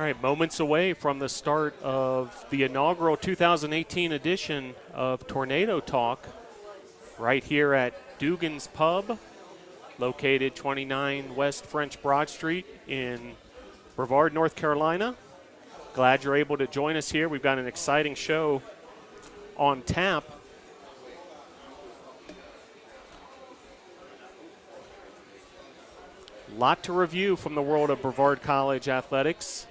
All right, moments away from the start of the inaugural 2018 edition of Tornado Talk right here at Dugan's Pub, located 29 West French Broad Street in Brevard, North Carolina. Glad you're able to join us here. We've got an exciting show on tap. Lot to review from the world of Brevard College athletics.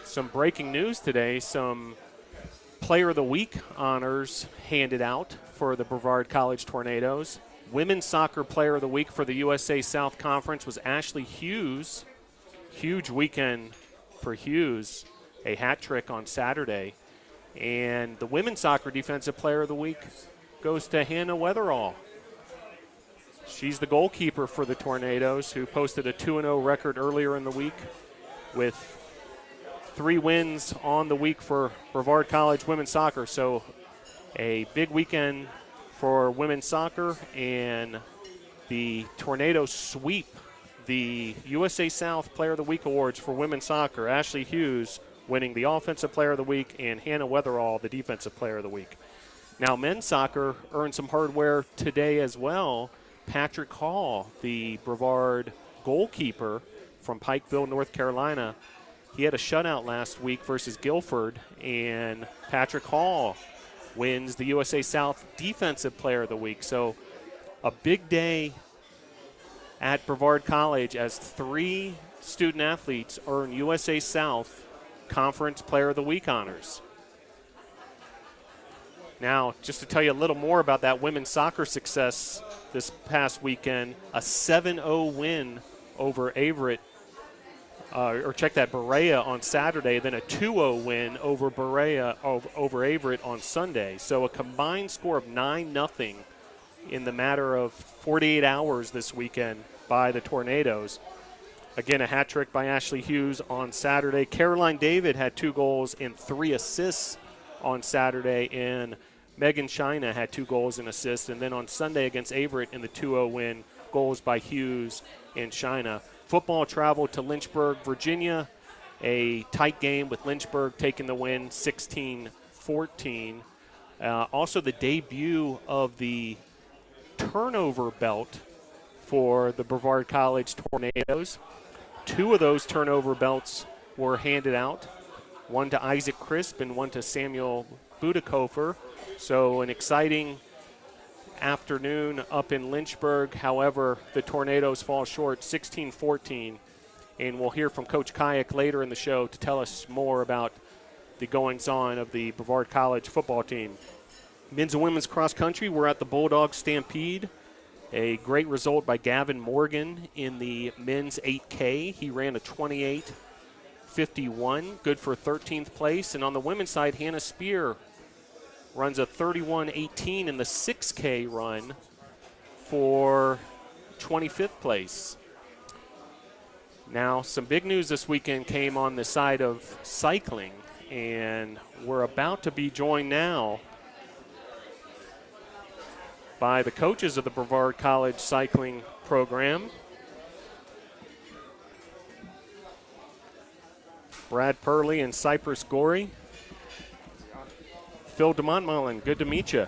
Some breaking news today, some Player of the Week honors handed out for the Brevard College Tornadoes. Women's Soccer Player of the Week for the USA South Conference was Ashley Hughes. Huge weekend for Hughes, a hat trick on Saturday. And the Women's Soccer Defensive Player of the Week goes to Hannah Weatherall. She's the goalkeeper for the Tornadoes, who posted a 2-0 record earlier in the week with 3 wins on the week for Brevard College women's soccer. So a big weekend for women's soccer, and the Tornadoes sweep the USA South Player of the Week awards for women's soccer. Ashley Hughes winning the Offensive Player of the Week and Hannah Weatherall the Defensive Player of the Week. Now men's soccer earned some hardware today as well. Patrick Hall, the Brevard goalkeeper from Pikeville, North Carolina, he had a shutout last week versus Guilford, and Patrick Hall wins the USA South Defensive Player of the Week. So a big day at Brevard College as 3 student athletes earn USA South Conference Player of the Week honors. Now, just to tell you a little more about that women's soccer success this past weekend, a 7-0 win over Berea on Saturday, then a 2-0 win over over Everett on Sunday. So a combined score of 9-0 in the matter of 48 hours this weekend by the Tornadoes. Again, a hat trick by Ashley Hughes on Saturday. Caroline David had 2 goals and 3 assists on Saturday, and Megan Shina had 2 goals and assists. And then on Sunday against Everett in the 2-0 win, goals by Hughes and Shina. Football traveled to Lynchburg, Virginia. A tight game with Lynchburg taking the win 16-14. Also the debut of the turnover belt for the Brevard College Tornadoes. 2 of those turnover belts were handed out. One to Isaac Crisp and one to Samuel Budakofer. So an exciting afternoon up in Lynchburg. However, the Tornadoes fall short 16-14, and we'll hear from Coach Kayak later in the show to tell us more about the goings-on of the Brevard College football team. Men's and women's cross country, we're at the Bulldog Stampede. A great result by Gavin Morgan in the men's 8K. He ran a 28:51, good for 13th place. And on the women's side, Hannah Spear runs a 31:18 in the 6K run for 25th place. Now, some big news this weekend came on the side of cycling, and we're about to be joined now by the coaches of the Brevard College cycling program. Brad Purley and Cypress Gorey. Phil DeMontmollin, good to meet you.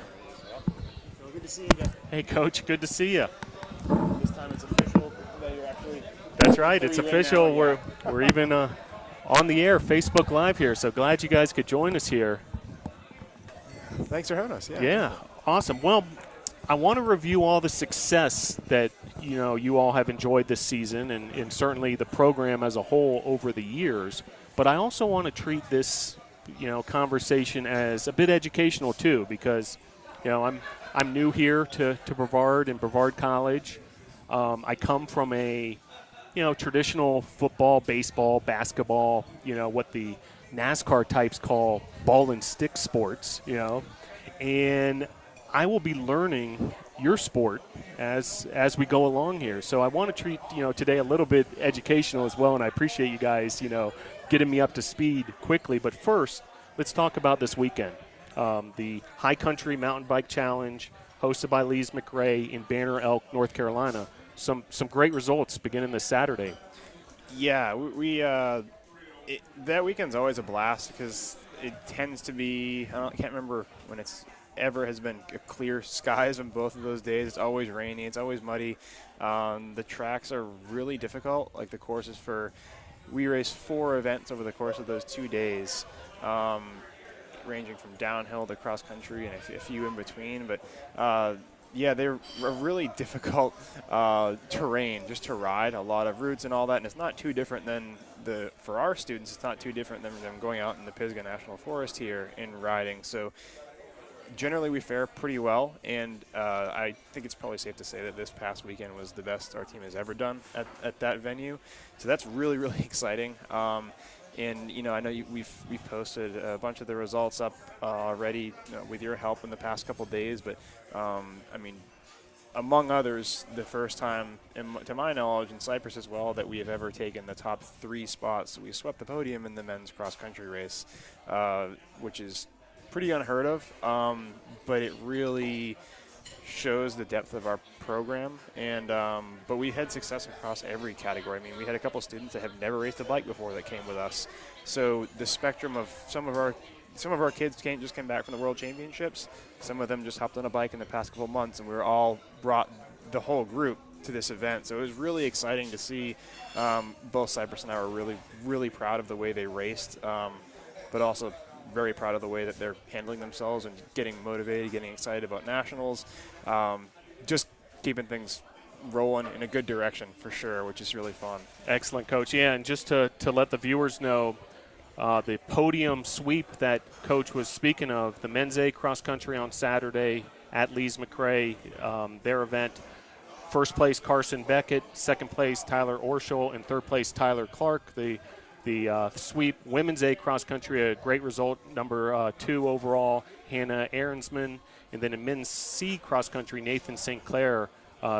Phil, good to see you guys. Hey, Coach, good to see you. This time it's official that you're actually... That's right, it's official. Now, yeah. We're even on the air, Facebook Live here, so glad you guys could join us here. Thanks for having us. Yeah, awesome. Well, I want to review all the success that you all have enjoyed this season, and certainly the program as a whole over the years. But I also want to treat this conversation as a bit educational too, because I'm new here to Brevard and Brevard College. I come from a traditional football, baseball, basketball, what the NASCAR types call ball and stick sports, and I will be learning your sport as we go along here. So I want to treat today a little bit educational as well, and I appreciate you guys getting me up to speed quickly. But first, let's talk about this weekend. The High Country Mountain Bike Challenge, hosted by Lees McRae in Banner Elk, North Carolina. Some great results beginning this Saturday. Yeah, that weekend's always a blast because it tends to be. I can't remember when it's ever has been clear skies on both of those days. It's always rainy. It's always muddy. The tracks are really difficult. Like the courses we race 4 events over the course of those 2 days, ranging from downhill to cross country and a few in between. But yeah, they're a really difficult terrain just to ride, a lot of roots and all that, and it's not too different than for our students, it's not too different than them going out in the Pisgah National Forest here and riding. So generally we fare pretty well, and I think it's probably safe to say that this past weekend was the best our team has ever done at that venue. So that's really, really exciting. And I know we've posted a bunch of the results up already with your help in the past couple days. But I mean, among others, the first time, to my knowledge, in Cyprus as well, that we have ever taken the top 3 spots. We swept the podium in the men's cross country race, which is pretty unheard of. But it really shows the depth of our program, and but we had success across every category. I mean, we had a couple students that have never raced a bike before that came with us. So the spectrum of some of our kids just came back from the World Championships. Some of them just hopped on a bike in the past couple months, and we were all brought the whole group to this event. So it was really exciting to see. Both Cyprus and I were really, really proud of the way they raced, but also very proud of the way that they're handling themselves and getting motivated, getting excited about nationals, just keeping things rolling in a good direction for sure, which is really fun. Excellent, Coach. Yeah, and just to let the viewers know, the podium sweep that Coach was speaking of, the men's A cross country on Saturday at Lees McRae, their event. First place, Carson Beckett. Second place, Tyler Orschel. And third place, Tyler Clark. The sweep, women's A cross country, a great result, number 2 overall, Hannah Ahrensman. And then in men's C cross country, Nathan St. Clair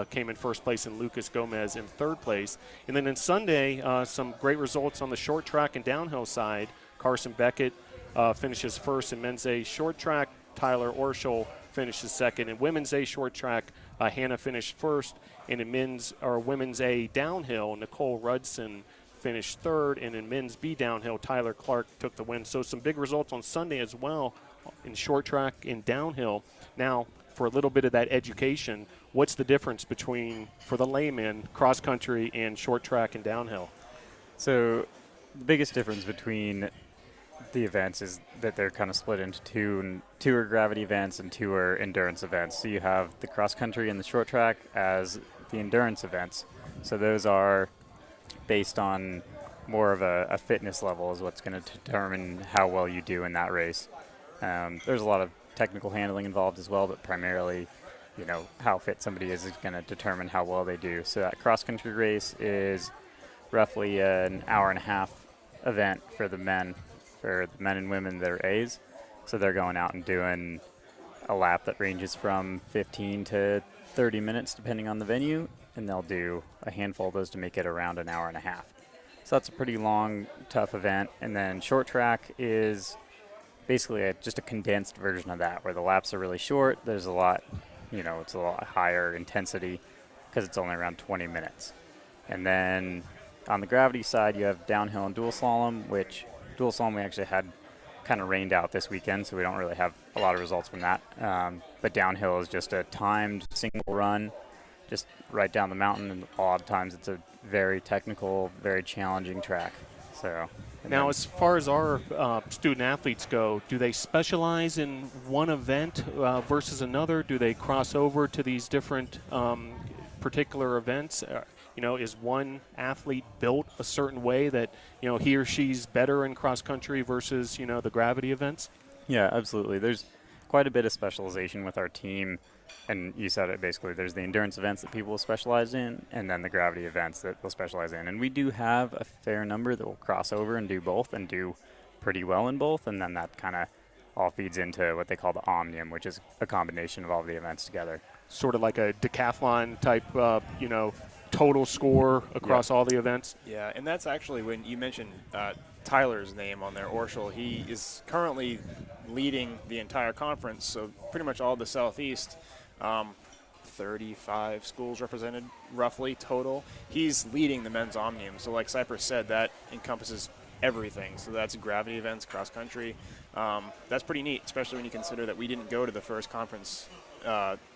came in first place and Lucas Gomez in third place. And then in Sunday, some great results on the short track and downhill side. Carson Beckett finishes first in men's A short track. Tyler Orschel finishes second. In women's A short track, Hannah finished first. And in women's A downhill, Nicole Rudson finished third, and in men's B downhill, Tyler Clark took the win. So some big results on Sunday as well in short track and downhill. Now, for a little bit of that education, what's the difference between, for the layman, cross country and short track and downhill? So the biggest difference between the events is that they're kind of split into two, and 2 are gravity events and 2 are endurance events. So you have the cross country and the short track as the endurance events. So those are based on more of a fitness level is what's going to determine how well you do in that race. There's a lot of technical handling involved as well, but primarily, how fit somebody is going to determine how well they do. So that cross-country race is roughly an hour and a half event for the men and women that are A's. So they're going out and doing a lap that ranges from 15 to 30 minutes depending on the venue, and they'll do a handful of those to make it around an hour and a half. So that's a pretty long, tough event. And then short track is basically just a condensed version of that, where the laps are really short. There's a lot, it's a lot higher intensity because it's only around 20 minutes. And then on the gravity side, you have downhill and dual slalom, which dual slalom we actually had kind of rained out this weekend, so we don't really have a lot of results from that. But downhill is just a timed single run, just right down the mountain, and a lot of times it's a very technical, very challenging track. So now, as far as our student athletes go, do they specialize in one event versus another? Do they cross over to these different particular events? Is one athlete built a certain way that, he or she's better in cross country versus, the gravity events? Yeah, absolutely. There's quite a bit of specialization with our team. And you said it basically, there's the endurance events that people will specialize in, and then the gravity events that they'll specialize in. And we do have a fair number that will cross over and do both and do pretty well in both. And then that kind of all feeds into what they call the omnium, which is a combination of all the events together. Sort of like a decathlon type, total score across all the events? Yeah, and that's actually when you mentioned Tyler's name on there, Orschel. He is currently leading the entire conference, so pretty much all the Southeast 35 schools represented roughly total. He's leading the men's omnium. So like Cypress said, that encompasses everything. So that's gravity events, cross country. That's pretty neat, especially when you consider that we didn't go to the first conference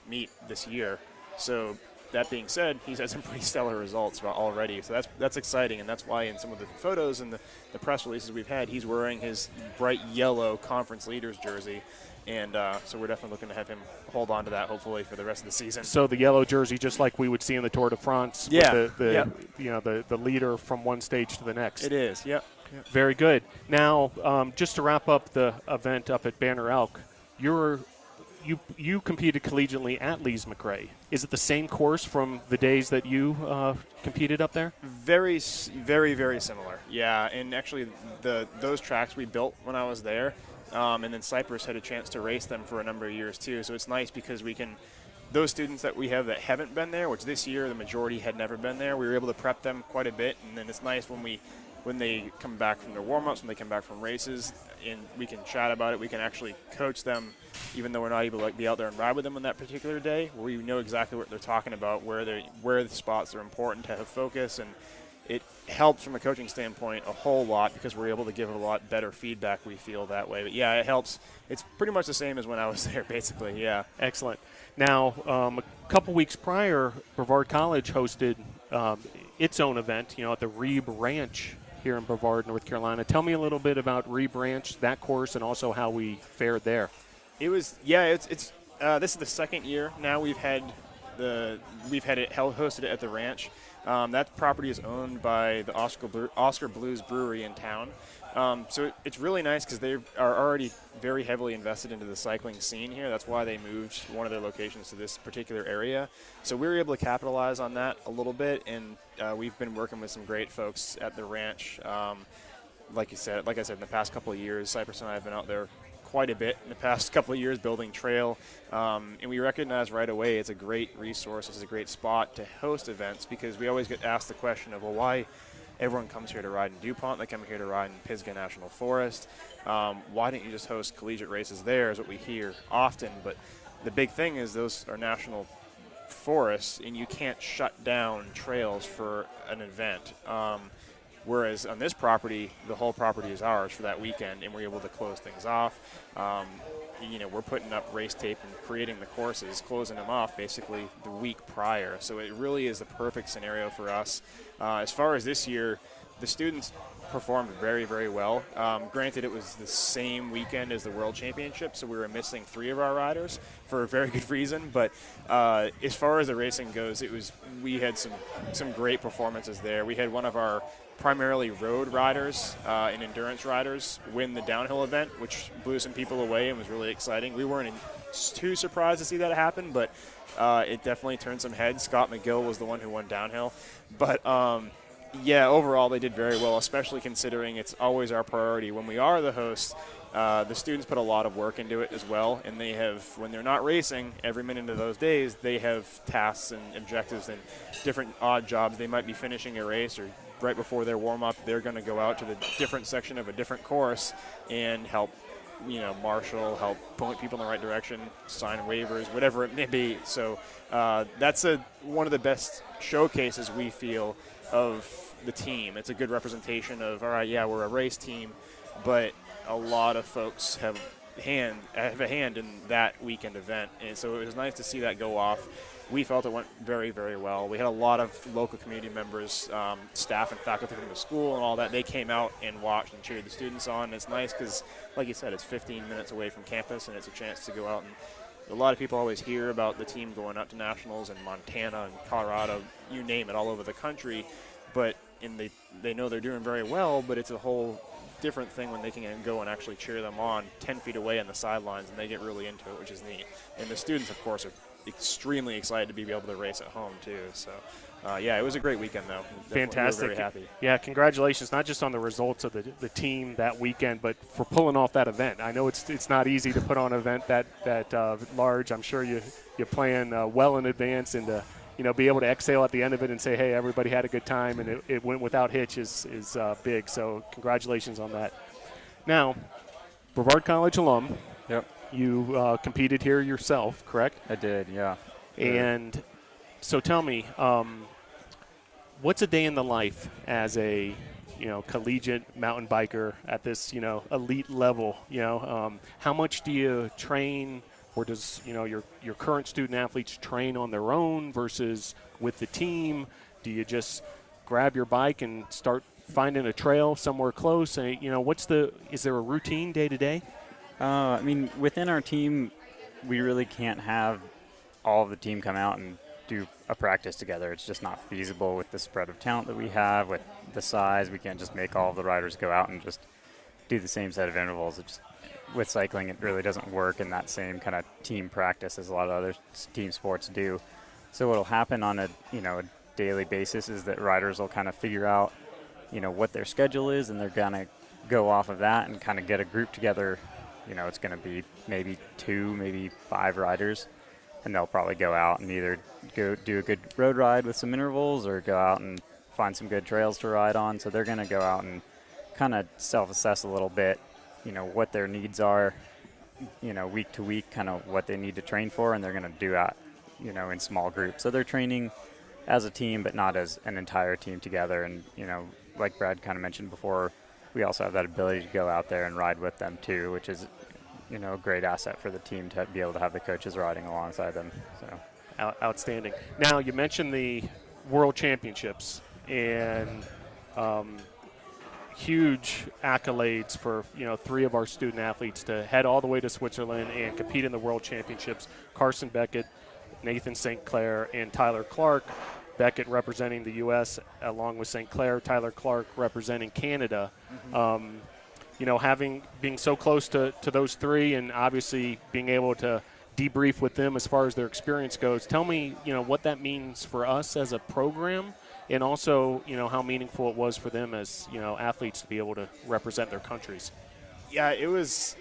meet this year. So that being said, he's had some pretty stellar results already. So that's exciting, and that's why in some of the photos and the press releases we've had, he's wearing his bright yellow conference leaders jersey. And so we're definitely looking to have him hold on to that, hopefully, for the rest of the season. So the yellow jersey, just like we would see in the Tour de France, with the leader from one stage to the next. It is, yep. Very good. Now, just to wrap up the event up at Banner Elk, you competed collegiately at Lees McRae. Is it the same course from the days that you competed up there? Very, very, very similar. Yeah, and actually those tracks we built when I was there, and then Cypress had a chance to race them for a number of years too. So it's nice because we can, those students that we have that haven't been there, which this year the majority had never been there, we were able to prep them quite a bit, and then it's nice when they come back from their warm-ups, when they come back from races, and we can chat about it. We can actually coach them, even though we're not able to be out there and ride with them on that particular day, where we know exactly what they're talking about, where the spots are important to have focus, and it helps from a coaching standpoint a whole lot because we're able to give a lot better feedback, we feel that way. But yeah, it helps. It's pretty much the same as when I was there, basically, yeah. Excellent. Now, a couple weeks prior, Brevard College hosted its own event, at the Reeb Ranch here in Brevard, North Carolina. Tell me a little bit about Reeb Ranch, that course, and also how we fared there. It was, this is the second year now we've had it hosted at the ranch. That property is owned by the Oscar Blues Brewery in town. So it's really nice because they are already very heavily invested into the cycling scene here. That's why they moved one of their locations to this particular area. So we were able to capitalize on that a little bit, and we've been working with some great folks at the ranch. Like I said, in the past couple of years, Cypress and I have been out there quite a bit in the past couple of years building trail, and we recognize right away it's a great resource, it's a great spot to host events, because we always get asked the question of, well, why everyone comes here to ride in DuPont, they come here to ride in Pisgah National Forest, why don't you just host collegiate races there, is what we hear often. But the big thing is those are national forests, and you can't shut down trails for an event. Whereas on this property, the whole property is ours for that weekend, and we're able to close things off. We're putting up race tape and creating the courses, closing them off basically the week prior. So it really is the perfect scenario for us. As far as this year, the students performed very, very well. Granted, it was the same weekend as the World Championship, so we were missing 3 of our riders for a very good reason. But as far as the racing goes, we had some great performances there. We had one of our primarily road riders and endurance riders win the downhill event, which blew some people away and was really exciting. We weren't too surprised to see that happen, but it definitely turned some heads. Scott McGill was the one who won downhill. But overall they did very well, especially considering it's always our priority. When we are the host, the students put a lot of work into it as well, and they have, when they're not racing every minute of those days, they have tasks and objectives and different odd jobs. They might be finishing a race, or right before their warm-up, they're going to go out to the different section of a different course and help, marshal, help point people in the right direction, sign waivers, whatever it may be. So that's one of the best showcases, we feel, of the team. It's a good representation of, all right, yeah, we're a race team, but a lot of folks have a hand in that weekend event. And so it was nice to see that go off. We felt it went very, very well. We had a lot of local community members, staff and faculty from the school and all that. They came out and watched and cheered the students on. And it's nice because, like you said, it's 15 minutes away from campus, and it's a chance to go out. And a lot of people always hear about the team going up to nationals in Montana and Colorado, you name it, all over the country. But they know they're doing very well, but it's a whole different thing when they can go and actually cheer them on 10 feet away on the sidelines, and they get really into it, which is neat. And the students, of course, are extremely excited to be able to race at home too. So it was a great weekend though. Fantastic. We were very happy. Yeah, congratulations, not just on the results of the team that weekend, but for pulling off that event. I know it's not easy to put on an event that large. I'm sure you plan well in advance, and to be able to exhale at the end of it and say, hey, everybody had a good time and it went without hitch is big. So congratulations on that. Now, Brevard College alum. Yep. You competed here yourself, correct? I did, yeah. And so tell me, what's a day in the life as a collegiate mountain biker at this elite level? How much do you train, or does your current student athletes train on their own versus with the team? Do you just grab your bike and start finding a trail somewhere close? And, is there a routine day to day? I mean, within our team, we really can't have all of the team come out and do a practice together. It's just not feasible with the spread of talent that we have, with the size. We can't just make all of the riders go out and just do the same set of intervals. With cycling, it really doesn't work in that same kind of team practice as a lot of other team sports do. So what'll happen on a daily basis is that riders will kind of figure out what their schedule is, and they're gonna go off of that and kind of get a group together. It's going to be maybe 2, maybe 5 riders, and they'll probably go out and either go do a good road ride with some intervals or go out and find some good trails to ride on. So they're going to go out and kind of self-assess a little bit, what their needs are, week to week, kind of what they need to train for, and they're going to do that, in small groups. So they're training as a team, but not as an entire team together. And, like Brad kind of mentioned before, we also have that ability to go out there and ride with them too, which is, a great asset for the team to be able to have the coaches riding alongside them. So, outstanding. Now, you mentioned the World Championships, and huge accolades for 3 of our student athletes to head all the way to Switzerland and compete in the World Championships. Carson Beckett, Nathan St. Clair, and Tyler Clark. Beckett representing the U.S. along with St. Clair, Tyler Clark representing Canada. Mm-hmm. Being so close to those 3, and obviously being able to debrief with them as far as their experience goes. Tell me, what that means for us as a program, and also, how meaningful it was for them as, athletes to be able to represent their countries. Yeah, it was.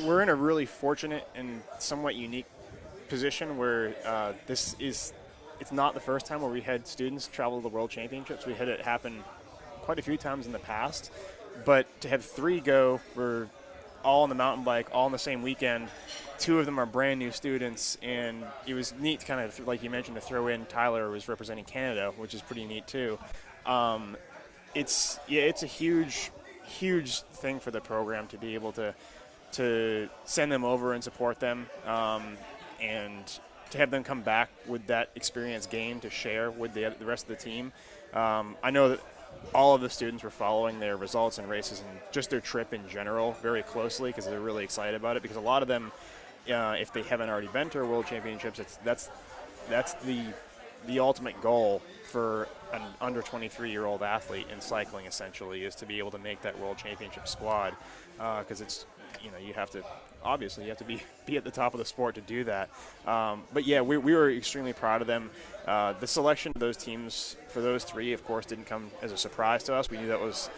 We're in a really fortunate and somewhat unique position where it's not the first time where we had students travel to the World Championships. We had it happen quite a few times in the past. But to have 3 go, we're all on the mountain bike, all on the same weekend. 2 of them are brand new students, and it was neat to kind of, like you mentioned, to throw in Tyler was representing Canada, which is pretty neat too. It's a huge thing for the program to be able to send them over and support them, and to have them come back with that experience gained to share with the rest of the team. I know that all of the students were following their results and races and just their trip in general very closely because they're really excited about it, because a lot of them, if they haven't already been to World Championships, that's the ultimate goal for an under 23-year-old athlete in cycling, essentially, is to be able to make that World Championship squad, because it's, you have to be at the top of the sport to do that. But yeah, we were extremely proud of them. The selection of those teams for those 3, of course, didn't come as a surprise to us. We knew that was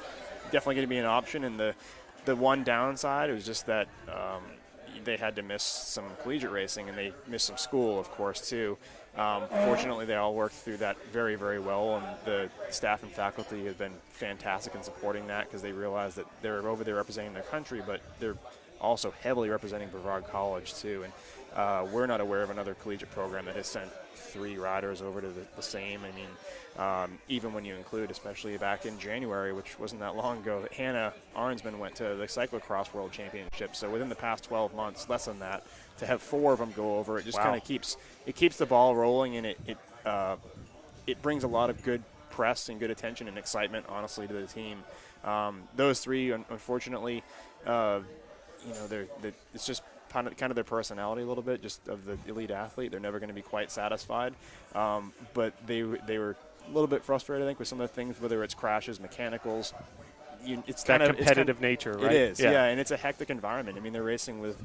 definitely going to be an option, and the one downside was just that they had to miss some collegiate racing, and they missed some school, of course, too. Fortunately, they all worked through that very, very well, and the staff and faculty have been fantastic in supporting that, because they realize that they're over there representing their country, but they're also heavily representing Brevard College too. And we're not aware of another collegiate program that has sent 3 riders over to the same. I mean, even when you include, especially back in January, which wasn't that long ago, Hannah Arnsman went to the Cyclocross World Championship. So within the past 12 months, less than that, to have 4 of them go over, it just kind of keeps the ball rolling, and it brings a lot of good press and good attention and excitement, honestly, to the team. Those 3, unfortunately, it's just kind of their personality a little bit, just of the elite athlete. They're never going to be quite satisfied. But they were a little bit frustrated, I think, with some of the things, whether it's crashes, mechanicals. It's that competitive nature, right? It is, yeah, and it's a hectic environment. I mean, they're racing with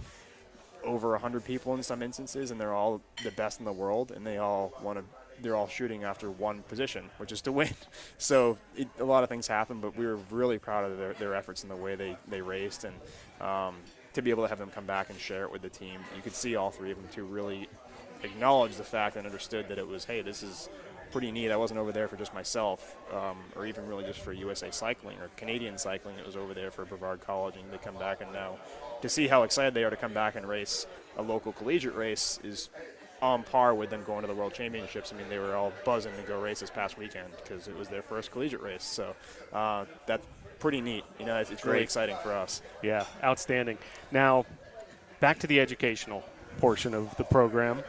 over 100 people in some instances, and they're all the best in the world, and they're all shooting after one position, which is to win. So a lot of things happen, but we were really proud of their efforts and the way they raced, and to be able to have them come back and share it with the team. You could see all 3 of them to really acknowledge the fact and understood that it was, hey, this is pretty neat. I wasn't over there for just myself, or even really just for USA Cycling or Canadian Cycling. It was over there for Brevard College, and they come back, and now to see how excited they are to come back and race a local collegiate race is on par with them going to the World Championships. I mean, they were all buzzing to go race this past weekend because it was their first collegiate race. So that's pretty neat. You know, it's really exciting for us. Yeah, outstanding. Now, back to the educational portion of the program.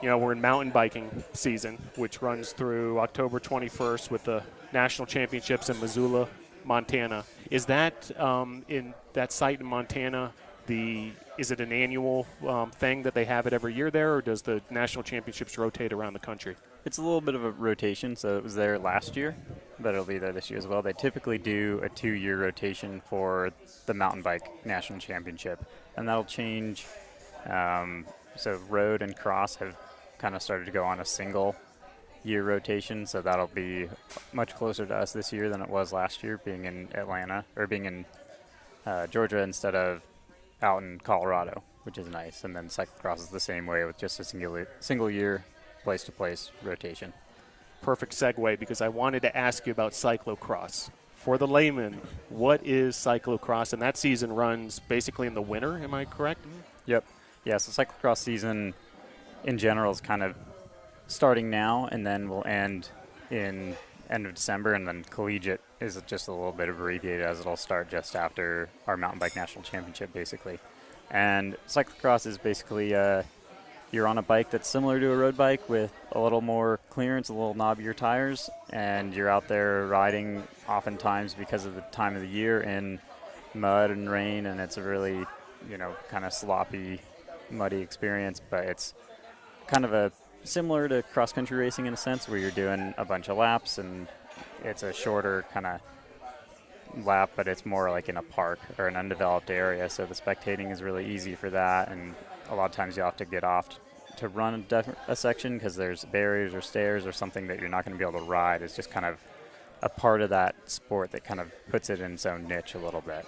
You know, we're in mountain biking season, which runs through October 21st with the national championships in Missoula, Montana. Is that in that site in Montana? Is it an annual thing that they have it every year there, or does the national championships rotate around the country? It's a little bit of a rotation, so it was there last year, but it'll be there this year as well. They typically do a 2-year rotation for the mountain bike national championship, and that'll change. So road and cross have kind of started to go on a single year rotation, so that'll be much closer to us this year than it was last year, being in Atlanta or being in Georgia instead of out in Colorado, which is nice. And then cyclocross is the same way with just a single year place-to-place rotation. Perfect segue, because I wanted to ask you about cyclocross. For the layman, what is cyclocross? And that season runs basically in the winter, am I correct? Yep. Yeah, so cyclocross season in general is kind of starting now and then will end in end of December, and then collegiate is just a little bit abbreviated as it'll start just after our mountain bike national championship, basically. And cyclocross is basically you're on a bike that's similar to a road bike with a little more clearance, a little knobbier tires, and you're out there riding oftentimes because of the time of the year in mud and rain, and it's a really, kind of sloppy, muddy experience, but it's kind of a similar to cross-country racing in a sense, where you're doing a bunch of laps, and it's a shorter kind of lap, but it's more like in a park or an undeveloped area, so the spectating is really easy for that, and a lot of times you have to get off to run a section because there's barriers or stairs or something that you're not going to be able to ride. It's just kind of a part of that sport that kind of puts it in its own niche a little bit.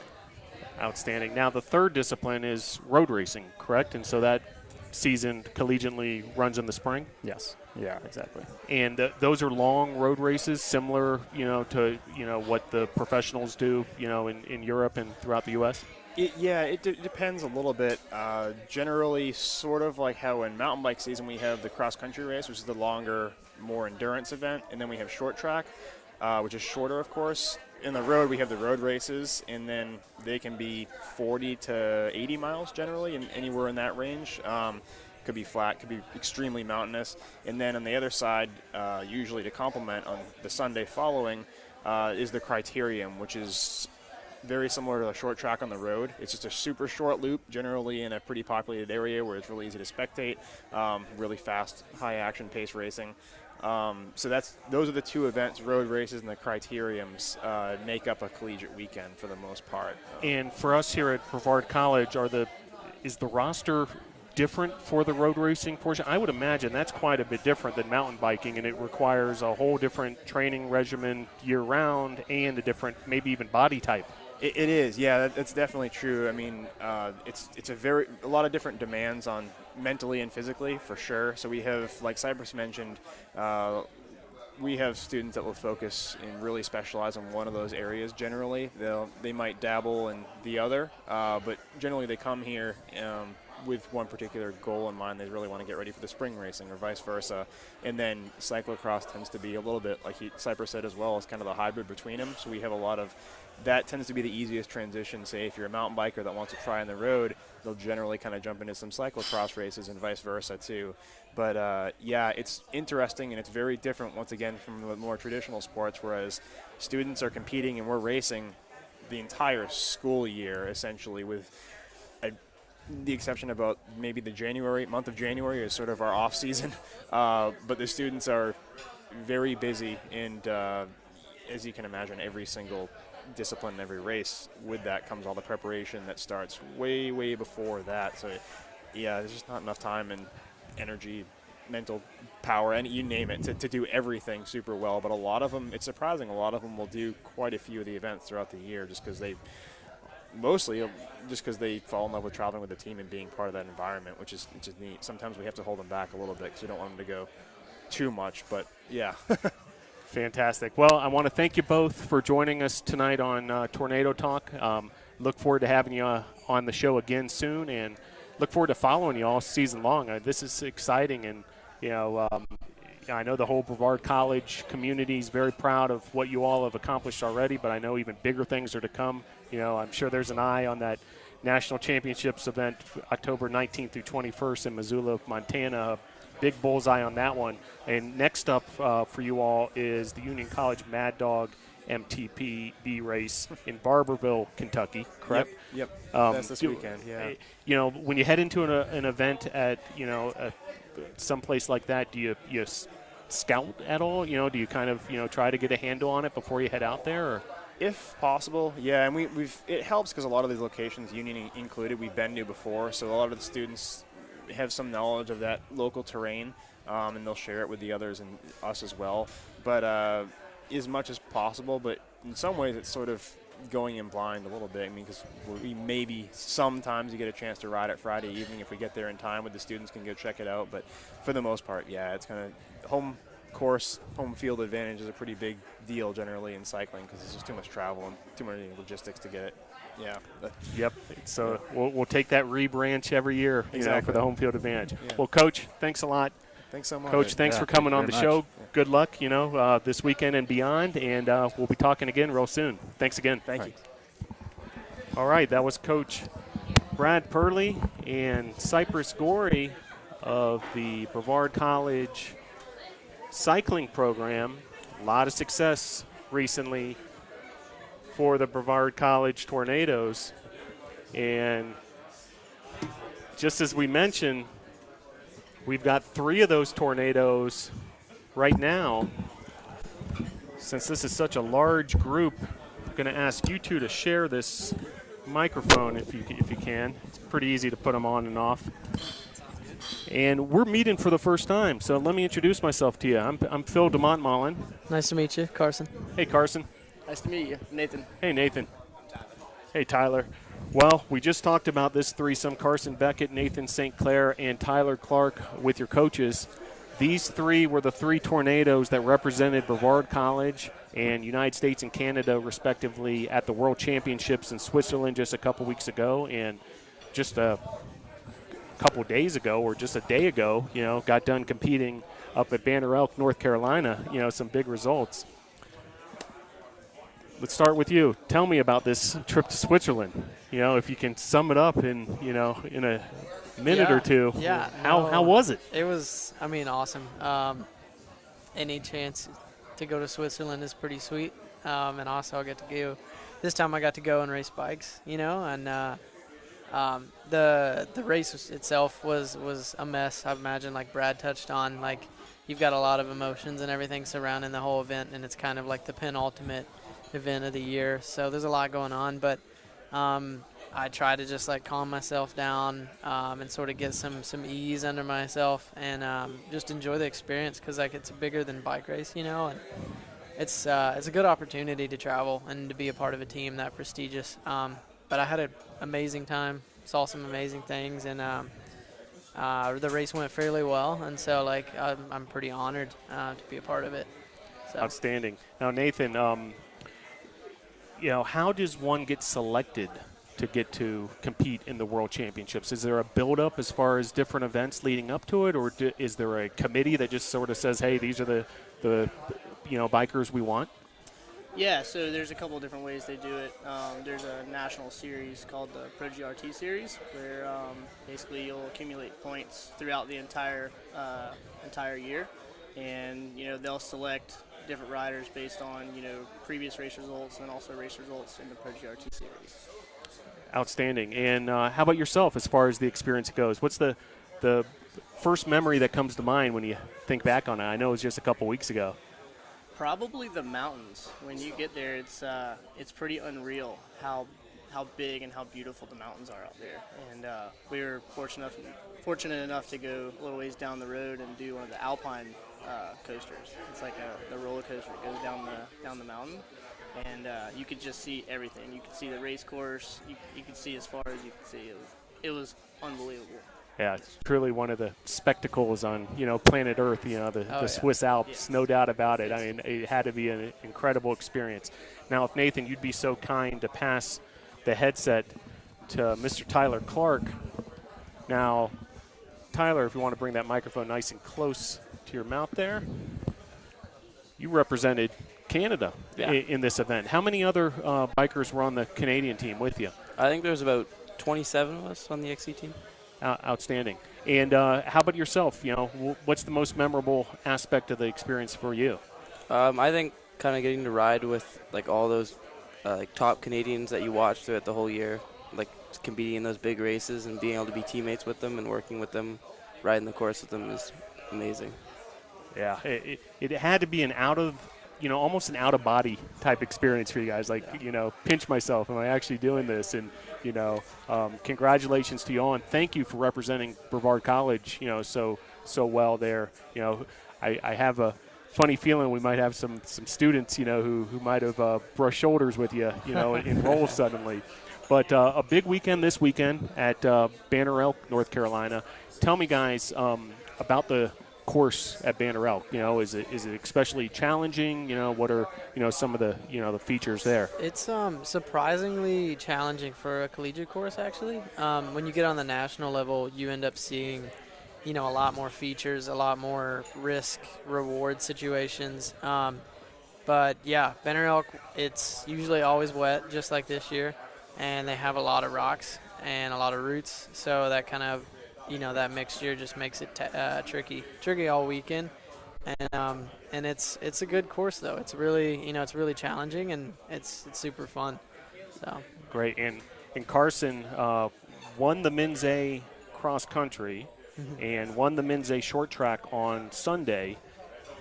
Outstanding. Now, the third discipline is road racing, correct? And so that season collegiately runs in the spring? Yes. Yeah, exactly. And those are long road races, similar, to, what the professionals do, in Europe and throughout the U.S.? It depends a little bit. Generally, sort of like how in mountain bike season we have the cross-country race, which is the longer, more endurance event, and then we have short track, which is shorter, of course. In the road, we have the road races, and then they can be 40 to 80 miles generally, and anywhere in that range. Could be flat, could be extremely mountainous. And then on the other side, usually to complement on the Sunday following, is the criterium, which is very similar to a short track on the road. It's just a super short loop, generally in a pretty populated area where it's really easy to spectate, really fast, high-action pace racing. So those are the two events, road races and the criteriums, make up a collegiate weekend for the most part. And for us here at Brevard College, is the roster different for the road racing portion? I would imagine that's quite a bit different than mountain biking, and it requires a whole different training regimen year-round and a different, maybe even body type. It is, yeah, that's definitely true. I mean, it's a lot of different demands on mentally and physically, for sure. So we have, like Cypress mentioned, we have students that will focus and really specialize in one of those areas generally. They might dabble in the other, but generally they come here with one particular goal in mind. They really want to get ready for the spring racing or vice versa. And then cyclocross tends to be a little bit, like Cypress said as well, is kind of the hybrid between them. So we have a lot of that tends to be the easiest transition. Say if you're a mountain biker that wants to try on the road, they'll generally kind of jump into some cyclocross races and vice versa too. But it's interesting, and it's very different once again from the more traditional sports, whereas students are competing and we're racing the entire school year essentially, with the exception about maybe the month of January is sort of our off season. But the students are very busy, and as you can imagine, every single discipline, every race, with that comes all the preparation that starts way, way before that. So, yeah, there's just not enough time and energy, mental power, and you name it, to do everything super well. But a lot of them, it's surprising, a lot of them will do quite a few of the events throughout the year just because they fall in love with traveling with the team and being part of that environment, which is neat. Sometimes we have to hold them back a little bit because we don't want them to go too much, but yeah. Fantastic. Well, I want to thank you both for joining us tonight on Tornado Talk. Look forward to having you on the show again soon, and look forward to following you all season long. This is exciting, and I know the whole Brevard College community is very proud of what you all have accomplished already, but I know even bigger things are to come. I'm sure there's an eye on that National Championships event, October 19th through 21st in Missoula, Montana. Big bullseye on that one. And next up for you all is the Union College Mad Dog MTPB race in Barberville, Kentucky, correct? Yep. That's this weekend, yeah. When you head into an event at, someplace like that, do you scout at all? Do you kind of, try to get a handle on it before you head out there? Or? If possible, yeah. And it helps because a lot of these locations, Union included, we've been to before. So a lot of the students have some knowledge of that local terrain, and they'll share it with the others and us as well. But as much as possible, but in some ways it's sort of going in blind a little bit. I mean, because we maybe sometimes you get a chance to ride it Friday evening if we get there in time with the students can go check it out. But for the most part, yeah, it's kind of home course, home field advantage is a pretty big deal generally in cycling because there's just too much travel and too many logistics to get it. Yeah. Yep. So we'll take that rebranch every year, exactly. For the home field advantage. Yeah. Well, Coach, thanks a lot. Thanks so much. Coach, thanks for coming on the show. Yeah. Good luck, this weekend and beyond, and we'll be talking again real soon. Thanks again. Thank you. All right, that was Coach Brad Purley and Cypress Gorey of the Brevard College cycling program. A lot of success recently for the Brevard College Tornadoes. And just as we mentioned, we've got 3 of those Tornadoes right now. Since this is such a large group, I'm going to ask you two to share this microphone if you can. It's pretty easy to put them on and off. And we're meeting for the first time, so let me introduce myself to you. I'm Phil DeMont-Mullen. Nice to meet you, Carson. Hey, Carson. Nice to meet you, Nathan. Hey, Nathan. Hey, Tyler. Well, we just talked about this threesome, Carson Beckett, Nathan St. Clair, and Tyler Clark with your coaches. These 3 were the 3 Tornadoes that represented Brevard College and United States and Canada, respectively, at the World Championships in Switzerland just a couple weeks ago. And just a couple days ago, or just a day ago, got done competing up at Banner Elk, North Carolina, some big results. Let's start with you. Tell me about this trip to Switzerland. If you can sum it up in a minute or two. Yeah. How was it? It was, awesome. Any chance to go to Switzerland is pretty sweet. And also I got to go. This time I got to go and race bikes, and the race itself was a mess. I imagine, like Brad touched on, like you've got a lot of emotions and everything surrounding the whole event, and it's kind of like the penultimate event of the year. So there's a lot going on, but I try to just like calm myself down and sort of get some ease under myself and just enjoy the experience because like it's bigger than bike race, and it's a good opportunity to travel and to be a part of a team that prestigious. But I had an amazing time, saw some amazing things, and the race went fairly well. And so, like, I'm pretty honored to be a part of it. So. Outstanding. Now, Nathan, how does one get selected to get to compete in the World Championships? Is there a build-up as far as different events leading up to it, or is there a committee that just sort of says, hey, these are the bikers we want? Yeah, so there's a couple of different ways they do it. There's a national series called the Pro GRT series, where basically you'll accumulate points throughout the entire year, and they'll select different riders based on previous race results and also race results in the Pro GRT series. Outstanding. And how about yourself as far as the experience goes? What's the first memory that comes to mind when you think back on it? I know it was just a couple weeks ago. Probably the mountains. When you get there, it's pretty unreal how big and how beautiful the mountains are out there. And we were fortunate enough to go a little ways down the road and do one of the Alpine coasters. It's like the roller coaster that goes down the mountain, and you could just see everything. You could see the race course. You could see as far as you could see. It was unbelievable. Yeah, it's truly one of the spectacles on, planet Earth, the Swiss Alps, yes. No doubt about it. Yes. I mean, it had to be an incredible experience. Now, if Nathan, you'd be so kind to pass the headset to Mr. Tyler Clark, Now, Tyler, if you want to bring that microphone nice and close to your mouth there, you represented Canada in this event. How many other bikers were on the Canadian team with you? I think there's about 27 of us on the XC team. Outstanding. And how about yourself? What's the most memorable aspect of the experience for you? I think kind of getting to ride with like all those like top Canadians that you watch throughout the whole year, like competing in those big races and being able to be teammates with them and working with them, riding the course with them is amazing. Yeah, it had to be an almost an out-of-body type experience for you guys. Like, pinch myself. Am I actually doing this? And, congratulations to you all, and thank you for representing Brevard College, so well there. I have a funny feeling we might have some students, who might have brushed shoulders with you, enroll suddenly. But a big weekend this weekend at Banner Elk, North Carolina. Tell me, guys, about the course at Banner Elk. Is it especially challenging? What are some of the the features there? It's surprisingly challenging for a collegiate course, actually. When you get on the national level, you end up seeing a lot more features, a lot more risk reward situations. But yeah, Banner Elk, it's usually always wet, just like this year, and they have a lot of rocks and a lot of roots, so that kind of that mixture just makes it tricky all weekend. And it's a good course, though. It's really it's really challenging, and it's super fun. So great. And Carson won the men's A cross country and won the men's A short track on Sunday.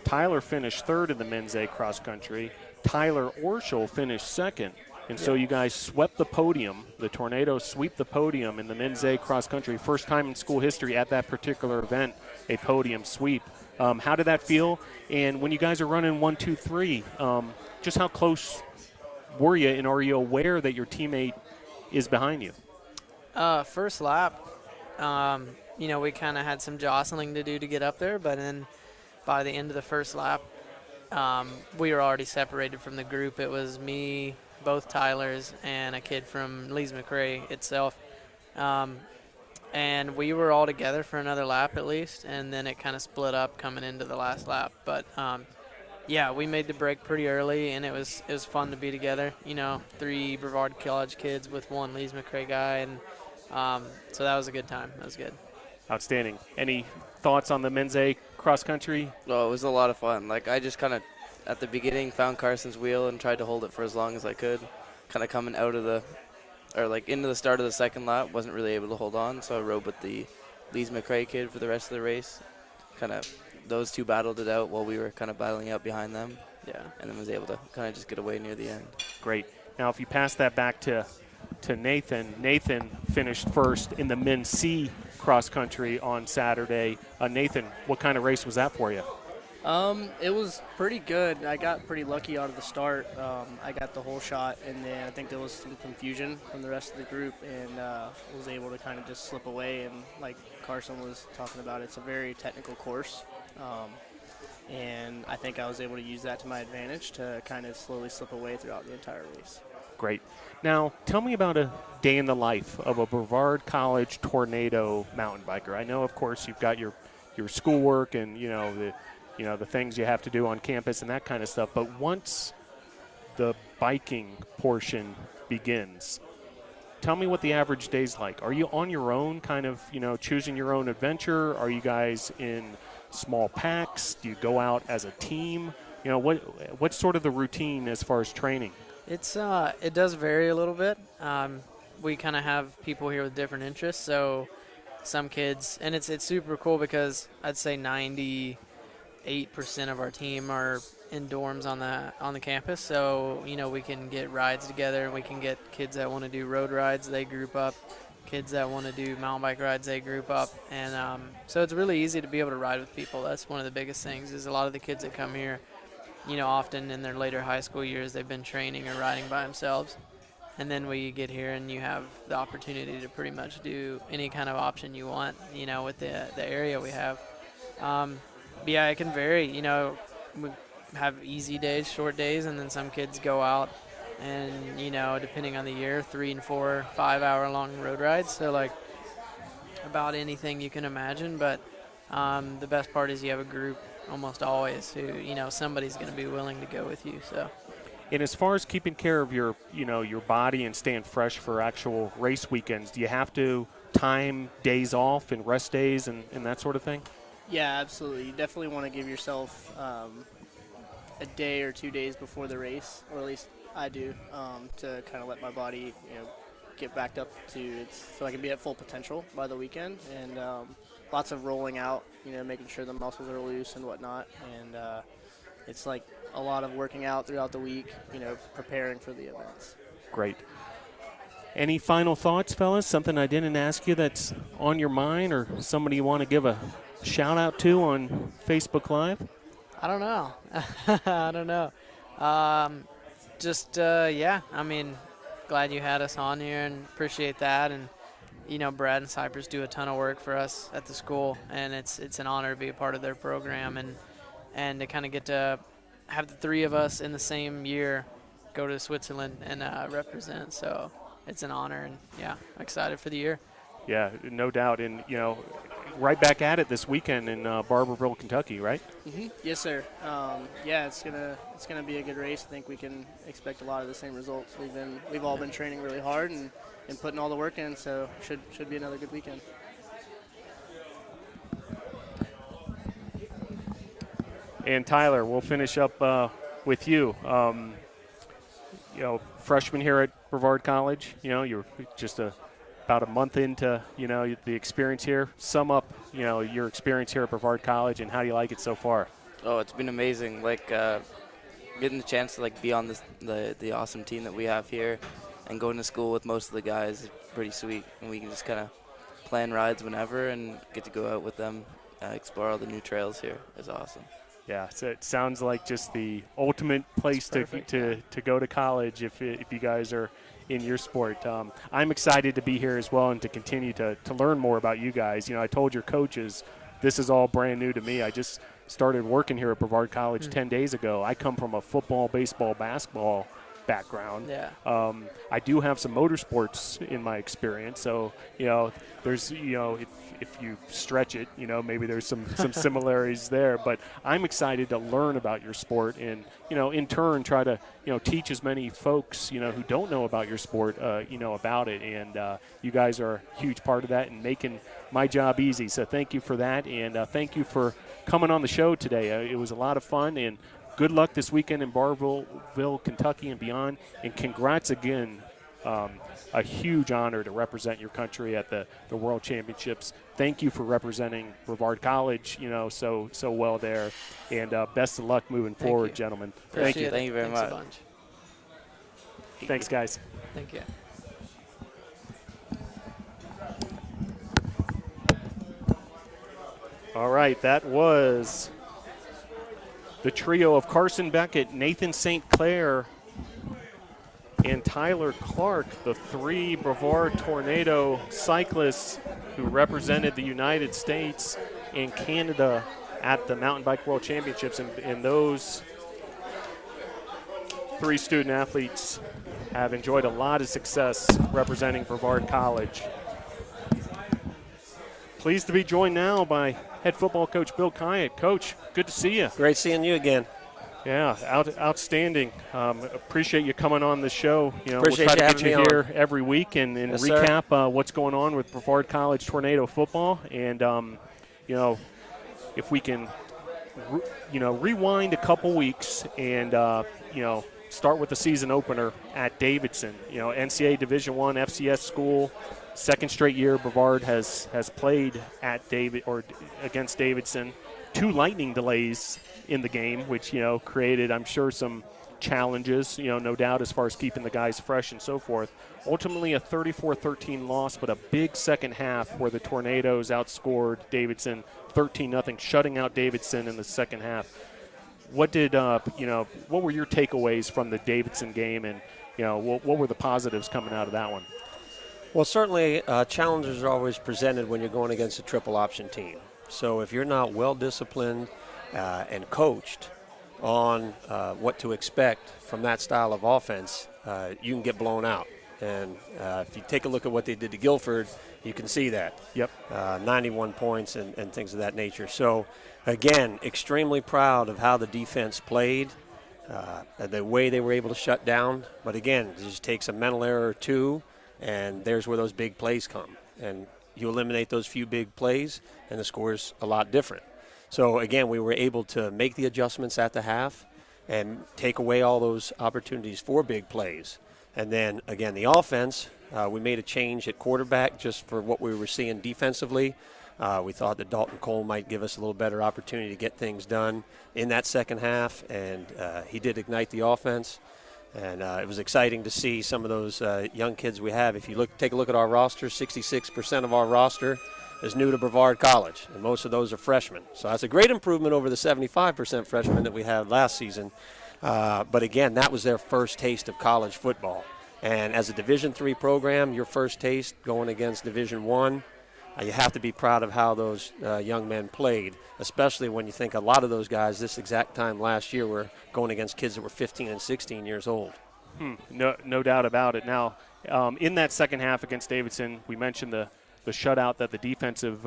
Tyler finished third in the men's A cross country. Tyler Orschel finished second. And so you guys swept the podium. The Tornadoes sweep the podium in the men's A cross country. First time in school history at that particular event, a podium sweep. How did that feel? And when you guys are running 1, 2, 3, just how close were you, and are you aware that your teammate is behind you? First lap, we kind of had some jostling to do to get up there, but then by the end of the first lap, we were already separated from the group. It was me, both Tylers, and a kid from Lees McRae itself. And we were all together for another lap at least, and then it kind of split up coming into the last lap. But, we made the break pretty early, and it was fun to be together. 3 Brevard College kids with 1 Lees McRae guy, and so that was a good time. That was good. Outstanding. Any thoughts on the men's A cross country? Well, it was a lot of fun. Like, I just kind of, at the beginning, found Carson's wheel and tried to hold it for as long as I could. Kind of coming out of into the start of the second lap, wasn't really able to hold on, so I rode with the Lees McRae kid for the rest of the race. Kind of, those two battled it out while we were kind of battling out behind them. Yeah. And then was able to kind of just get away near the end. Great. Now, if you pass that back to Nathan. Nathan finished first in the men's C cross country on Saturday. Nathan, what kind of race was that for you? It was pretty good. I got pretty lucky out of the start. I got the whole shot, and then I think there was some confusion from the rest of the group, and was able to kind of just slip away. And like Carson was talking about, it's a very technical course, and I think I was able to use that to my advantage to kind of slowly slip away throughout the entire race. Great. Now, tell me about a day in the life of a Brevard College Tornado mountain biker. I know, of course, you've got your schoolwork and the things you have to do on campus and that kind of stuff. But once the biking portion begins, tell me what the average day's like. Are you on your own, kind of, choosing your own adventure? Are you guys in small packs? Do you go out as a team? What's sort of the routine as far as training? It does vary a little bit. We kind of have people here with different interests, so some kids, and it's super cool because I'd say 98% of our team are in dorms on the campus, so we can get rides together, and we can get kids that want to do road rides, they group up, kids that want to do mountain bike rides, they group up, and so it's really easy to be able to ride with people. That's one of the biggest things, is a lot of the kids that come here, often in their later high school years, they've been training or riding by themselves. And then we get here and you have the opportunity to pretty much do any kind of option you want, with the area we have. Yeah, it can vary. We have easy days, short days, and then some kids go out and, depending on the year, 3 and 4, 5 hour long road rides. So, about anything you can imagine, but the best part is you have a group almost always who, somebody's going to be willing to go with you. So. And as far as keeping care of your body and staying fresh for actual race weekends, do you have to time days off and rest days and that sort of thing? Yeah, absolutely. You definitely want to give yourself a day or 2 days before the race, or at least I do, to kind of let my body, get backed up so I can be at full potential by the weekend. And lots of rolling out, making sure the muscles are loose and whatnot. And it's like a lot of working out throughout the week, preparing for the events. Great. Any final thoughts, fellas? Something I didn't ask you that's on your mind, or somebody you want to give a shout out to on Facebook Live? I don't know. I don't know. Glad you had us on here and appreciate that. And, Brad and Cypress do a ton of work for us at the school, and it's an honor to be a part of their program and to kind of get to have the three of us in the same year go to Switzerland and represent. So it's an honor, and, excited for the year. Yeah, no doubt. And, right back at it this weekend in Barberville, Kentucky, right? Mm-hmm. Yes, sir. It's gonna be a good race. I think we can expect a lot of the same results. We've all been training really hard and putting all the work in, so should be another good weekend. And Tyler, we'll finish up with you. Freshman here at Brevard College. You're just about a month into, the experience here. Sum up, your experience here at Brevard College, and how do you like it so far? Oh, it's been amazing. Getting the chance to be on the awesome team that we have here, and going to school with most of the guys is pretty sweet. And we can just kind of plan rides whenever and get to go out with them, explore all the new trails here. It's awesome. Yeah, so it sounds like just the ultimate place to go to college if you guys are in your sport. I'm excited to be here as well and to continue to learn more about you guys. I told your coaches this is all brand new to me. I just started working here at Brevard College 10 days ago. I come from a football, baseball, basketball background. Yeah. I do have some motorsports in my experience, so there's if you stretch it, maybe there's some similarities there. But I'm excited to learn about your sport and in turn try to teach as many folks who don't know about your sport about it. And you guys are a huge part of that and making my job easy. So thank you for that, and thank you for coming on the show today. It was a lot of fun, and good luck this weekend in Barberville, Kentucky and beyond. And congrats again. A huge honor to represent your country at the World Championships. Thank you for representing Brevard College, so well there. And best of luck moving forward, gentlemen. Thank you. Thank you very much. A bunch. Thanks, guys. Thank you. All right, that was the trio of Carson Beckett, Nathan St. Clair, and Tyler Clark, the three Brevard Tornado cyclists who represented the United States and Canada at the Mountain Bike World Championships. And those three student athletes have enjoyed a lot of success representing Brevard College. Pleased to be joined now by head football coach Bill Kyatt. Coach, good to see you. Great seeing you again. Yeah, outstanding. Appreciate you coming on the show. Appreciate we'll try to get you here on every week and yes, recap what's going on with Brevard College Tornado football. And, if we can, rewind a couple weeks and, start with the season opener at Davidson. NCAA Division I FCS school, second straight year Brevard has played at against Davidson. 2 lightning delays in the game, which, created, I'm sure, some challenges, no doubt, as far as keeping the guys fresh and so forth. Ultimately, a 34-13 loss, but a big second half where the Tornadoes outscored Davidson 13-0, shutting out Davidson in the second half. What did, what were your takeaways from the Davidson game, and, what were the positives coming out of that one? Well, certainly challenges are always presented when you're going against a triple option team. So if you're not well disciplined and coached on what to expect from that style of offense, you can get blown out. And if you take a look at what they did to Guilford, you can see that. Yep. 91 points and things of that nature. So, again, extremely proud of how the defense played, the way they were able to shut down. But, again, it just takes a mental error or two, and there's where those big plays come. And you eliminate those few big plays, and the score's a lot different. So, again, we were able to make the adjustments at the half and take away all those opportunities for big plays. And then, again, the offense, we made a change at quarterback just for what we were seeing defensively. We thought that Dalton Cole might give us a little better opportunity to get things done in that second half, and he did ignite the offense. And it was exciting to see some of those young kids we have. If you take a look at our roster, 66% of our roster is new to Brevard College, and most of those are freshmen. So that's a great improvement over the 75% freshmen that we had last season. But again, that was their first taste of college football. And as a Division III program, your first taste going against Division I, you have to be proud of how those young men played, especially when you think a lot of those guys this exact time last year were going against kids that were 15 and 16 years old. No doubt about it. Now, in that second half against Davidson, we mentioned the shutout that the defensive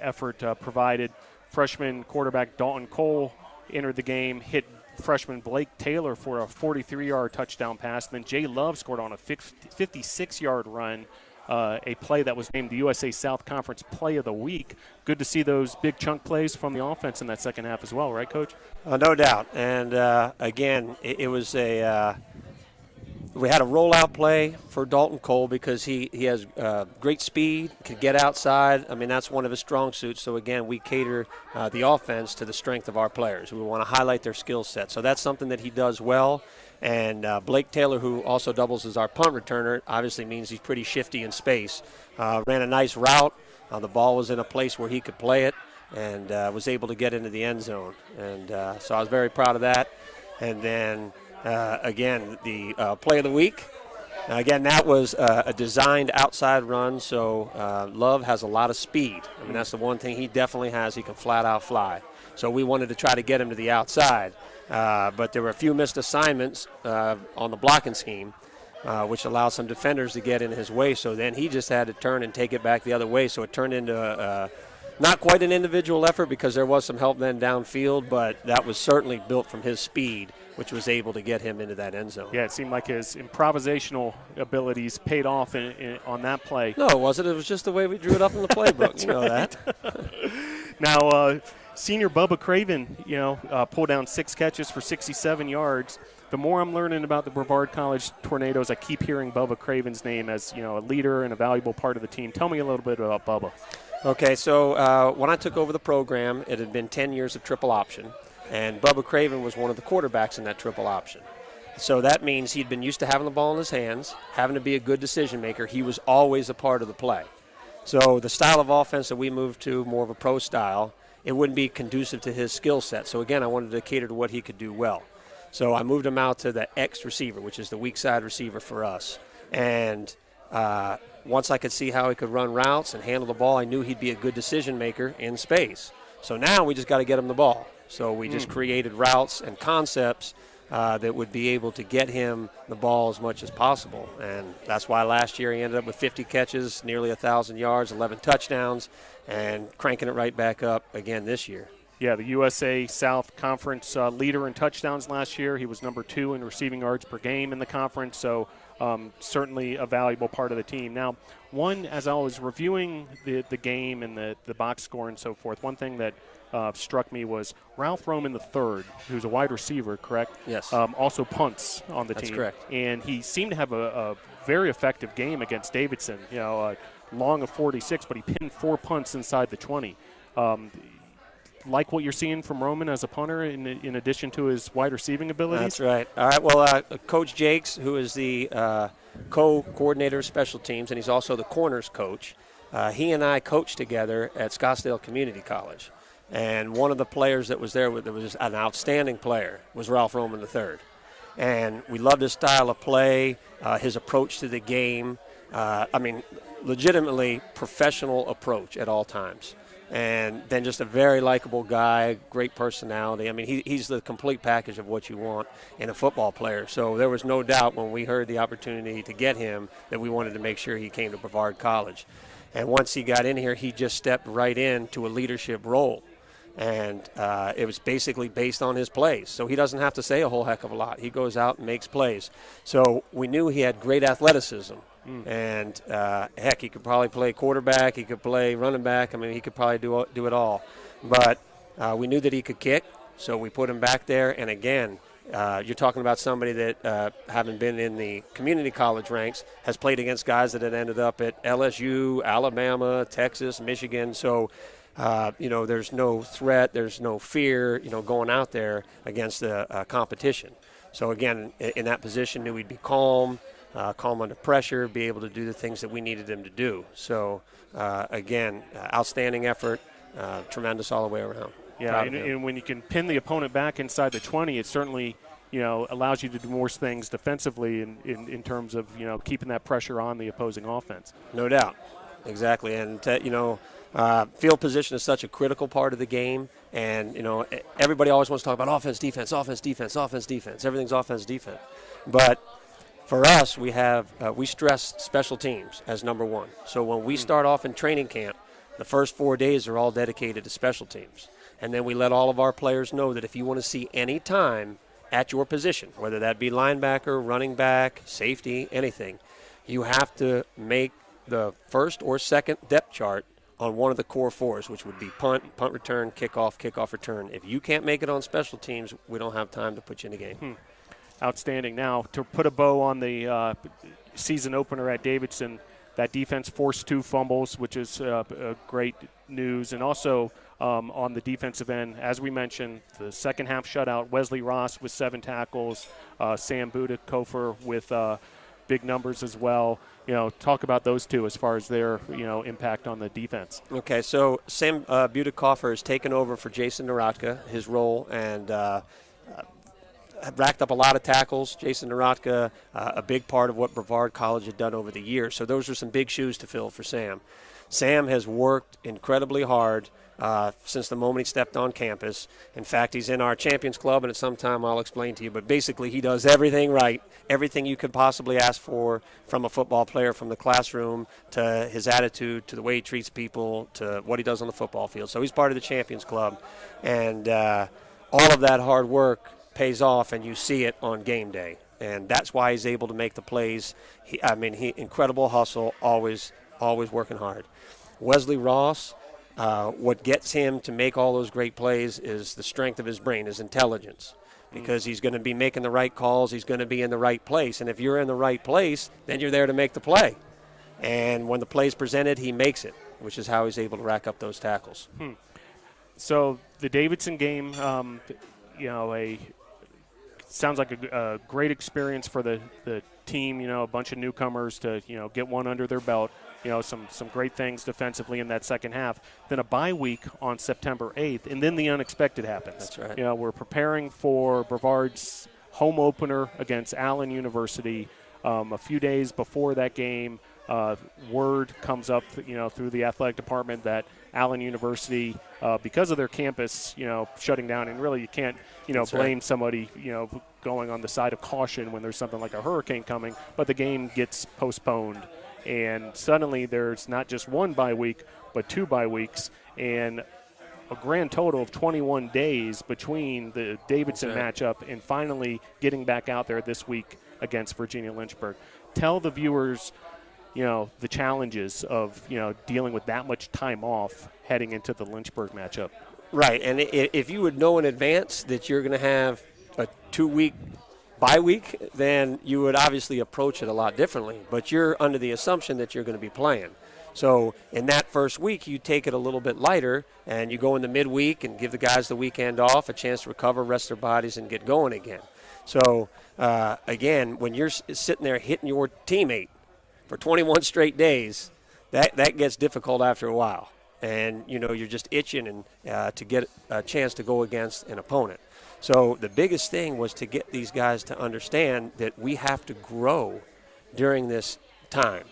effort provided. Freshman quarterback Dalton Cole entered the game, hit freshman Blake Taylor for a 43-yard touchdown pass. Then Jay Love scored on a 56-yard run, a play that was named the USA South Conference Play of the Week. Good to see those big chunk plays from the offense in that second half as well, right, Coach? No doubt. And, again, it was we had a rollout play for Dalton Cole because he has great speed, can get outside. I mean, that's one of his strong suits. So, again, we cater the offense to the strength of our players. We want to highlight their skill set. So that's something that he does well. And Blake Taylor, who also doubles as our punt returner, obviously means he's pretty shifty in space. Ran a nice route. The ball was in a place where he could play it and was able to get into the end zone. And so I was very proud of that. And then again, the play of the week. Again, that was a designed outside run, so Love has a lot of speed. I mean, that's the one thing he definitely has. He can flat out fly. So we wanted to try to get him to the outside. But there were a few missed assignments on the blocking scheme, which allowed some defenders to get in his way. So then he just had to turn and take it back the other way. So it turned into not quite an individual effort because there was some help then downfield, but that was certainly built from his speed, which was able to get him into that end zone. Yeah, it seemed like his improvisational abilities paid off on that play. No, it wasn't. It was just the way we drew it up in the playbook. You know that. Now, senior Bubba Craven, pulled down 6 catches for 67 yards. The more I'm learning about the Brevard College Tornadoes, I keep hearing Bubba Craven's name as a leader and a valuable part of the team. Tell me a little bit about Bubba. Okay, so when I took over the program, it had been 10 years of triple option, and Bubba Craven was one of the quarterbacks in that triple option. So that means he'd been used to having the ball in his hands, having to be a good decision maker. He was always a part of the play. So the style of offense that we moved to, more of a pro style, it wouldn't be conducive to his skill set. So, again, I wanted to cater to what he could do well. So I moved him out to the X receiver, which is the weak side receiver for us. And once I could see how he could run routes and handle the ball, I knew he'd be a good decision maker in space. So now we just got to get him the ball. So we just created routes and concepts that would be able to get him the ball as much as possible. And that's why last year he ended up with 50 catches, nearly 1,000 yards, 11 touchdowns, and cranking it right back up again this year. Yeah, the USA South Conference leader in touchdowns last year. He was number 2 in receiving yards per game in the conference, so certainly a valuable part of the team. Now, as I was reviewing the game and the box score and so forth, one thing that struck me was Ralph Roman III, who's a wide receiver, correct? Yes. Also punts on the team. That's correct. And he seemed to have a very effective game against Davidson. Long of 46, but he pinned 4 punts inside the 20. Like what you're seeing from Roman as a punter in addition to his wide receiving abilities? That's right. All right, well, Coach Jakes, who is the co-coordinator of special teams, and he's also the corners coach, he and I coached together at Scottsdale Community College. And one of the players that was there, that was an outstanding player, was Ralph Roman III. And we loved his style of play, his approach to the game. Legitimately professional approach at all times. and then just a very likable guy, great personality. I mean, he's the complete package of what you want in a football player. So there was no doubt when we heard the opportunity to get him that we wanted to make sure he came to Brevard College. And once he got in here, he just stepped right into a leadership role. And it was basically based on his plays. So he doesn't have to say a whole heck of a lot. He goes out and makes plays. So we knew he had great athleticism. And, heck, he could probably play quarterback. He could play running back. I mean, he could probably do it all. But we knew that he could kick, so we put him back there. And, again, you're talking about somebody that, having been in the community college ranks, has played against guys that had ended up at LSU, Alabama, Texas, Michigan. So, there's no threat, there's no fear, going out there against the competition. So, again, in that position, knew he'd be calm under pressure, be able to do the things that we needed him to do. So, again, outstanding effort, tremendous all the way around. Yeah, and when you can pin the opponent back inside the 20, it certainly, allows you to do more things defensively in terms of, keeping that pressure on the opposing offense. No doubt. Exactly. And, field position is such a critical part of the game. And, everybody always wants to talk about offense, defense, offense, defense, offense, defense. Everything's offense, defense. But for us, we stress special teams as number one. So when we start off in training camp, the first 4 days are all dedicated to special teams. And then we let all of our players know that if you want to see any time at your position, whether that be linebacker, running back, safety, anything, you have to make the first or second depth chart on one of the core fours, which would be punt return, kickoff return. If you can't make it on special teams, we don't have time to put you in the game. Outstanding. Now, to put a bow on the season opener at Davidson, that defense forced 2 fumbles, which is great news. And also on the defensive end, as we mentioned, the second half shutout, Wesley Ross with 7 tackles, Sam Budikofer with big numbers as well. Talk about those two as far as their, impact on the defense. Okay, so Sam Budikofer has taken over for Jason Naratka, his role, and racked up a lot of tackles. Jason Naratka, a big part of what Brevard College had done over the years. So those are some big shoes to fill for Sam. Sam has worked incredibly hard since the moment he stepped on campus. In fact, he's in our Champions Club, and at some time I'll explain to you. But basically, he does everything right, everything you could possibly ask for from a football player, from the classroom to his attitude, to the way he treats people, to what he does on the football field. So he's part of the Champions Club. And all of that hard work pays off, and you see it on game day. And that's why he's able to make the plays. He incredible hustle, always working hard. Wesley Ross, what gets him to make all those great plays is the strength of his brain, his intelligence, because he's going to be making the right calls. He's going to be in the right place. And if you're in the right place, then you're there to make the play. And when the play's presented, he makes it, which is how he's able to rack up those tackles. So the Davidson game, sounds like a great experience for the team, a bunch of newcomers to, get one under their belt. Some great things defensively in that second half. Then a bye week on September 8th, and then the unexpected happens. That's right. We're preparing for Brevard's home opener against Allen University. A few days before that game, word comes up, through the athletic department that Allen University, because of their campus, shutting down, and really you can't, blame somebody, going on the side of caution when there's something like a hurricane coming, but the game gets postponed. And suddenly there's not just one bye week, but 2 bye weeks, and a grand total of 21 days between the Davidson matchup and finally getting back out there this week against Virginia Lynchburg. Tell the viewers, the challenges of, dealing with that much time off heading into the Lynchburg matchup. Right, and if you would know in advance that you're going to have a 2-week bye week, then you would obviously approach it a lot differently. But you're under the assumption that you're going to be playing. So in that first week, you take it a little bit lighter, and you go in the midweek and give the guys the weekend off, a chance to recover, rest their bodies, and get going again. So, again, when you're sitting there hitting your teammate for 21 straight days, that gets difficult after a while. And, you're just itching to get a chance to go against an opponent. So the biggest thing was to get these guys to understand that we have to grow during this time.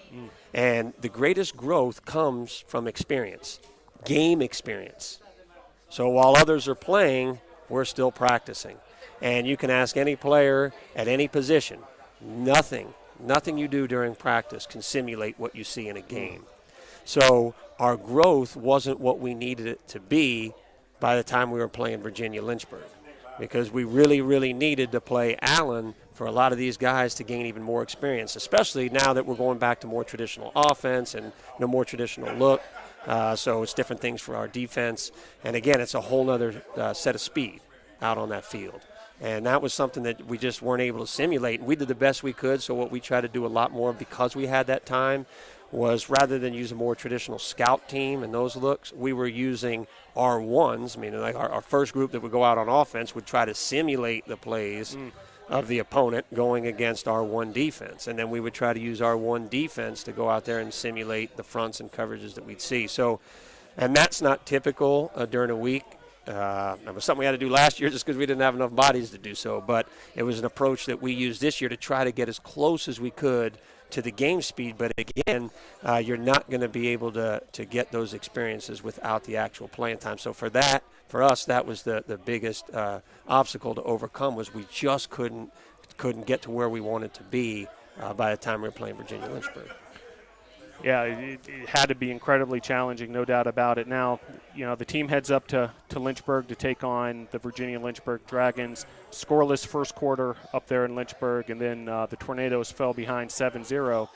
And the greatest growth comes from experience. game experience. So while others are playing, we're still practicing. And you can ask any player at any position, nothing you do during practice can simulate what you see in a game. So our growth wasn't what we needed it to be by the time we were playing Virginia Lynchburg, because we really, really needed to play Allen for a lot of these guys to gain even more experience, especially now that we're going back to more traditional offense and more traditional look. So it's different things for our defense. And, again, it's a whole other set of speed out on that field. And that was something that we just weren't able to simulate. And we did the best we could, so what we tried to do a lot more because we had that time was, rather than use a more traditional scout team and those looks, we were using R1s, meaning like our first group that would go out on offense would try to simulate the plays of the opponent going against our one defense. And then we would try to use our one defense to go out there and simulate the fronts and coverages that we'd see. So, and that's not typical during a week. It was something we had to do last year just because we didn't have enough bodies to do so. But it was an approach that we used this year to try to get as close as we could to the game speed. But again, you're not going to be able to get those experiences without the actual playing time. So for us, that was the biggest obstacle to overcome, was we just couldn't get to where we wanted to be by the time we were playing Virginia Lynchburg. Yeah, it had to be incredibly challenging, no doubt about it. Now, the team heads up to Lynchburg to take on the Virginia Lynchburg Dragons. Scoreless first quarter up there in Lynchburg, and then the Tornadoes fell behind 7-0.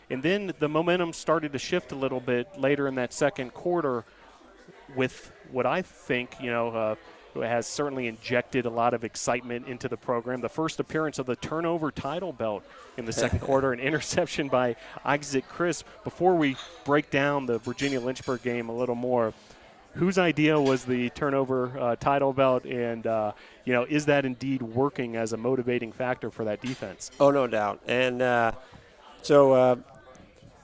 And then the momentum started to shift a little bit later in that second quarter with what I think, has certainly injected a lot of excitement into the program. The first appearance of the turnover title belt in the second quarter, an interception by Isaac Crisp. Before we break down the Virginia Lynchburg game a little more, whose idea was the turnover title belt, and is that indeed working as a motivating factor for that defense? Oh, no doubt. And so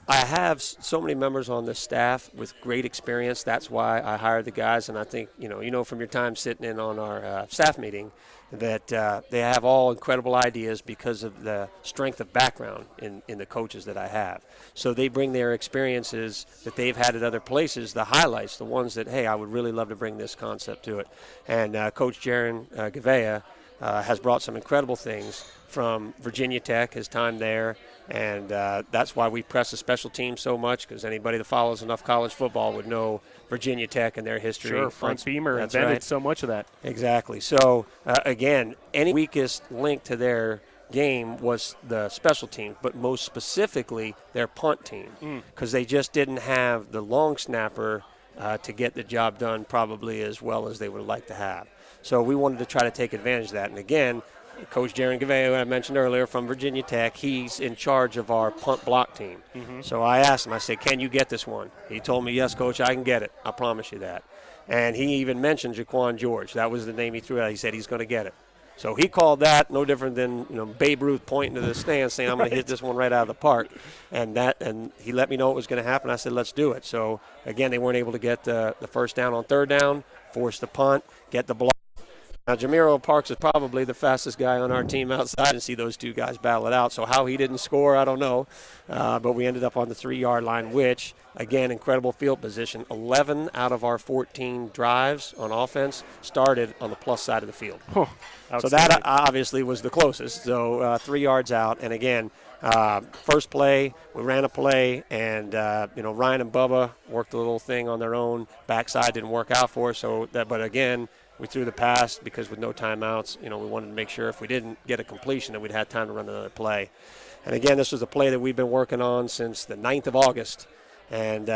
I have so many members on the staff with great experience. That's why I hired the guys. And I think, from your time sitting in on our staff meeting, that they have all incredible ideas because of the strength of background in the coaches that I have. So they bring their experiences that they've had at other places, the highlights, the ones that, hey, I would really love to bring this concept to it. And Coach Jaron Gavea has brought some incredible things from Virginia Tech, his time there. And that's why we press the special team so much, because anybody that follows enough college football would know Virginia Tech and their history. Sure, Frank Beamer invented so much of that. Exactly. So, again, any weakest link to their game was the special team, but most specifically their punt team, because they just didn't have the long snapper to get the job done probably as well as they would like to have. So we wanted to try to take advantage of that. And, again, Coach Jaron Gavea, who I mentioned earlier from Virginia Tech, he's in charge of our punt block team. So I asked him, I said, can you get this one? He told me, yes, Coach, I can get it. I promise you that. And he even mentioned Jaquan George. That was the name he threw out. He said he's going to get it. So he called that no different than Babe Ruth pointing to the stand saying, I'm going to hit this one right out of the park. And he let me know what was going to happen. I said, let's do it. So, again, they weren't able to get the first down on third down, force the punt, get the block. Now, Jamiro Parks is probably the fastest guy on our team outside, and see those two guys battle it out. So how he didn't score, I don't know. But we ended up on the 3-yard line, which, again, incredible field position. 11 out of our 14 drives on offense started on the plus side of the field. So that obviously was the closest. So 3 yards out. And, again, first play, we ran a play, and, Ryan and Bubba worked a little thing on their own. Backside didn't work out for us. But, again, we threw the pass because with no timeouts, we wanted to make sure if we didn't get a completion that we'd had time to run another play. And, again, this was a play that we've been working on since the 9th of August. And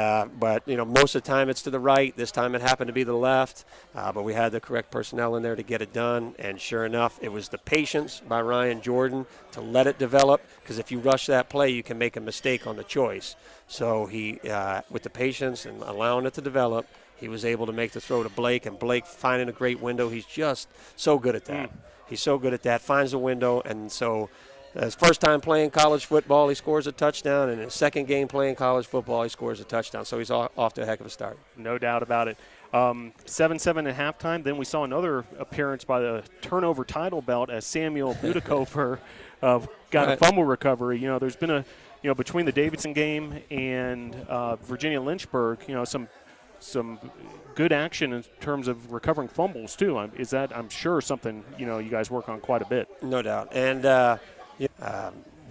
but most of the time it's to the right. This time it happened to be the left. But we had the correct personnel in there to get it done. And sure enough, it was the patience by Ryan Jordan to let it develop. Because if you rush that play, you can make a mistake on the choice. So he, with the patience and allowing it to develop, he was able to make the throw to Blake, and Blake finding a great window. He's just so good at that. He's so good at that, finds a window. And so his first time playing college football, he scores a touchdown. And his second game playing college football, he scores a touchdown. So he's off to a heck of a start. No doubt about it. 7-7 at halftime. Then we saw another appearance by the turnover title belt as Samuel Budakofer got a fumble recovery. There's been between the Davidson game and Virginia Lynchburg, some some good action in terms of recovering fumbles too. Is that, I'm sure, something you guys work on quite a bit? No doubt. And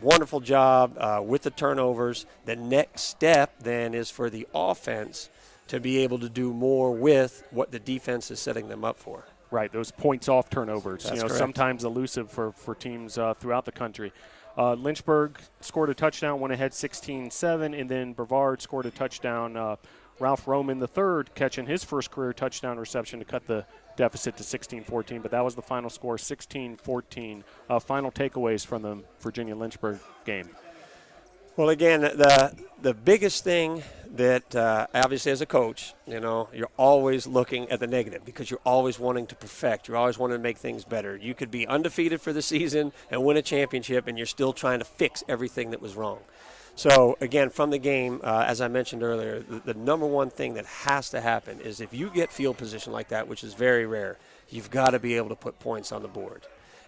wonderful job with the turnovers. The next step then is for the offense to be able to do more with what the defense is setting them up for. Right, those points off turnovers. That's correct. Sometimes elusive for teams throughout the country. Lynchburg scored a touchdown, went ahead 16-7, and then Brevard scored a touchdown. Ralph Roman III catching his first career touchdown reception to cut the deficit to 16-14, but that was the final score, 16-14. Final takeaways from the Virginia-Lynchburg game. Well, again, the biggest thing that obviously as a coach, you're always looking at the negative because you're always wanting to perfect. You're always wanting to make things better. You could be undefeated for the season and win a championship, and you're still trying to fix everything that was wrong. So, again, from the game, as I mentioned earlier, the number one thing that has to happen is if you get field position like that, which is very rare, you've got to be able to put points on the board.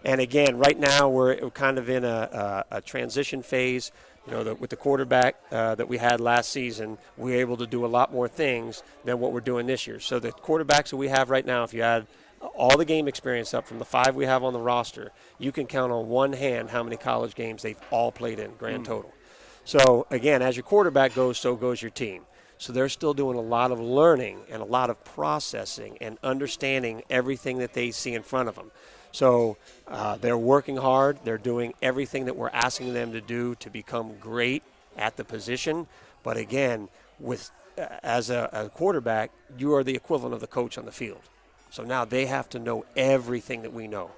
And, again, right now we're kind of in a transition phase. With the quarterback that we had last season, we were able to do a lot more things than what we're doing this year. So the quarterbacks that we have right now, if you add all the game experience up from the 5 we have on the roster, you can count on one hand how many college games they've all played in, grand total. So, again, as your quarterback goes, so goes your team. So they're still doing a lot of learning and a lot of processing and understanding everything that they see in front of them. So they're working hard. They're doing everything that we're asking them to do to become great at the position. But, again, as a quarterback, you are the equivalent of the coach on the field. So now they have to know everything that we know,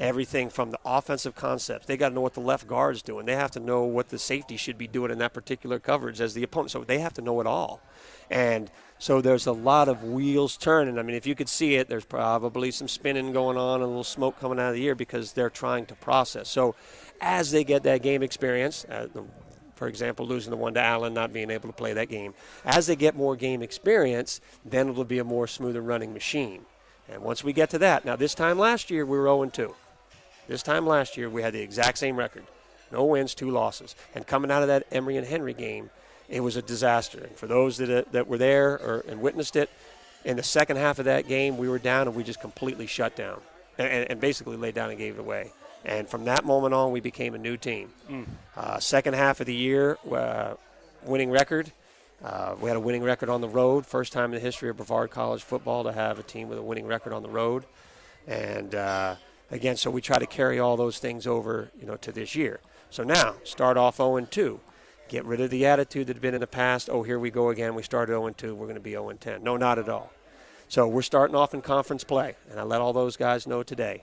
everything from the offensive concepts. They got to know what the left guard's doing. They have to know what the safety should be doing in that particular coverage as the opponent. So they have to know it all. And so there's a lot of wheels turning. I mean, if you could see it, there's probably some spinning going on and a little smoke coming out of the ear because they're trying to process. So as they get that game experience, for example, losing the one to Allen, not being able to play that game, as they get more game experience, then it'll be a more smoother running machine. And once we get to that, now this time last year we were 0-2. This time last year we had the exact same record. No wins, 2 losses. And coming out of that Emory and Henry game, it was a disaster. And for those that were there and witnessed it, in the second half of that game we were down and we just completely shut down and basically laid down and gave it away. And from that moment on we became a new team. Second half of the year, winning record. We had a winning record on the road, first time in the history of Brevard College football to have a team with a winning record on the road. And, again, so we try to carry all those things over, to this year. So now, start off 0-2. Get rid of the attitude that had been in the past. Oh, here we go again. We started 0-2. We're going to be 0-10. No, not at all. So we're starting off in conference play. And I let all those guys know today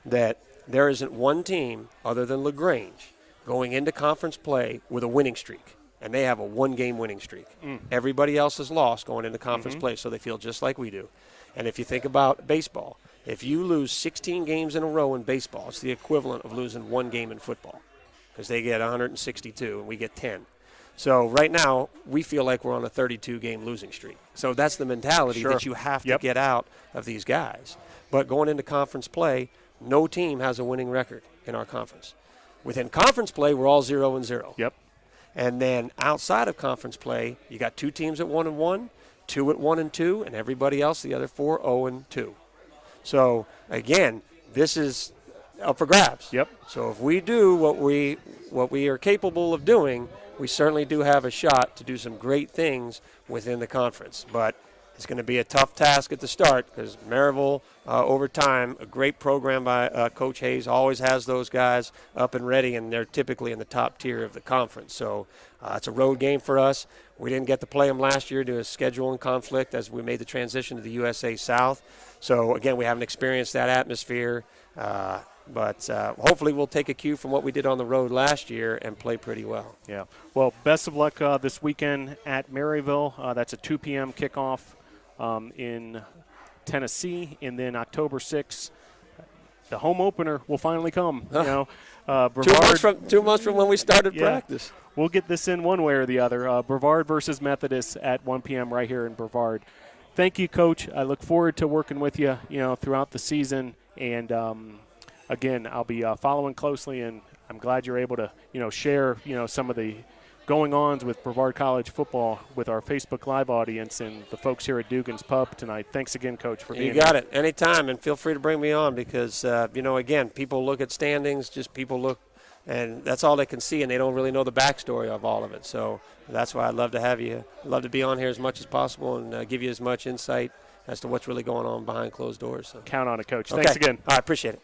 that there isn't one team other than LaGrange going into conference play with a winning streak. And they have a 1-game winning streak. Everybody else has lost going into conference play, so they feel just like we do. And if you think about baseball, if you lose 16 games in a row in baseball, it's the equivalent of losing 1 game in football because they get 162 and we get 10. So right now, we feel like we're on a 32-game losing streak. So that's the mentality that you have to get out of these guys. But going into conference play, no team has a winning record in our conference. Within conference play, we're all 0-0. Yep. And then outside of conference play, you got 2 teams at 1-1, 2 at 1-2, and everybody else, the other 4, 0-2. So again, this is up for grabs. Yep. So if we do what we are capable of doing, we certainly do have a shot to do some great things within the conference. But it's going to be a tough task at the start because Maryville, over time, a great program by Coach Hayes, always has those guys up and ready, and they're typically in the top tier of the conference. So it's a road game for us. We didn't get to play them last year due to scheduling conflict as we made the transition to the USA South. So, again, we haven't experienced that atmosphere. But hopefully we'll take a cue from what we did on the road last year and play pretty well. Yeah. Well, best of luck this weekend at Maryville. That's a 2 p.m. kickoff in Tennessee. And then October 6th, the home opener will finally come. Brevard, 2 months from when we started practice. We'll get this in one way or the other. Brevard versus Methodist at 1 p.m. right here in Brevard. Thank you, Coach. I look forward to working with you, throughout the season. And, again, I'll be following closely, and I'm glad you're able to, share, some of the going-ons with Brevard College football with our Facebook Live audience and the folks here at Dugan's Pub tonight. Thanks again, Coach, for being here. You got it. Anytime, and feel free to bring me on because, again, people look at standings, just people look, and that's all they can see, and they don't really know the backstory of all of it. So that's why I'd love to have you. I'd love to be on here as much as possible and give you as much insight as to what's really going on behind closed doors. So. Count on it, Coach. Okay. Thanks again. All right, appreciate it.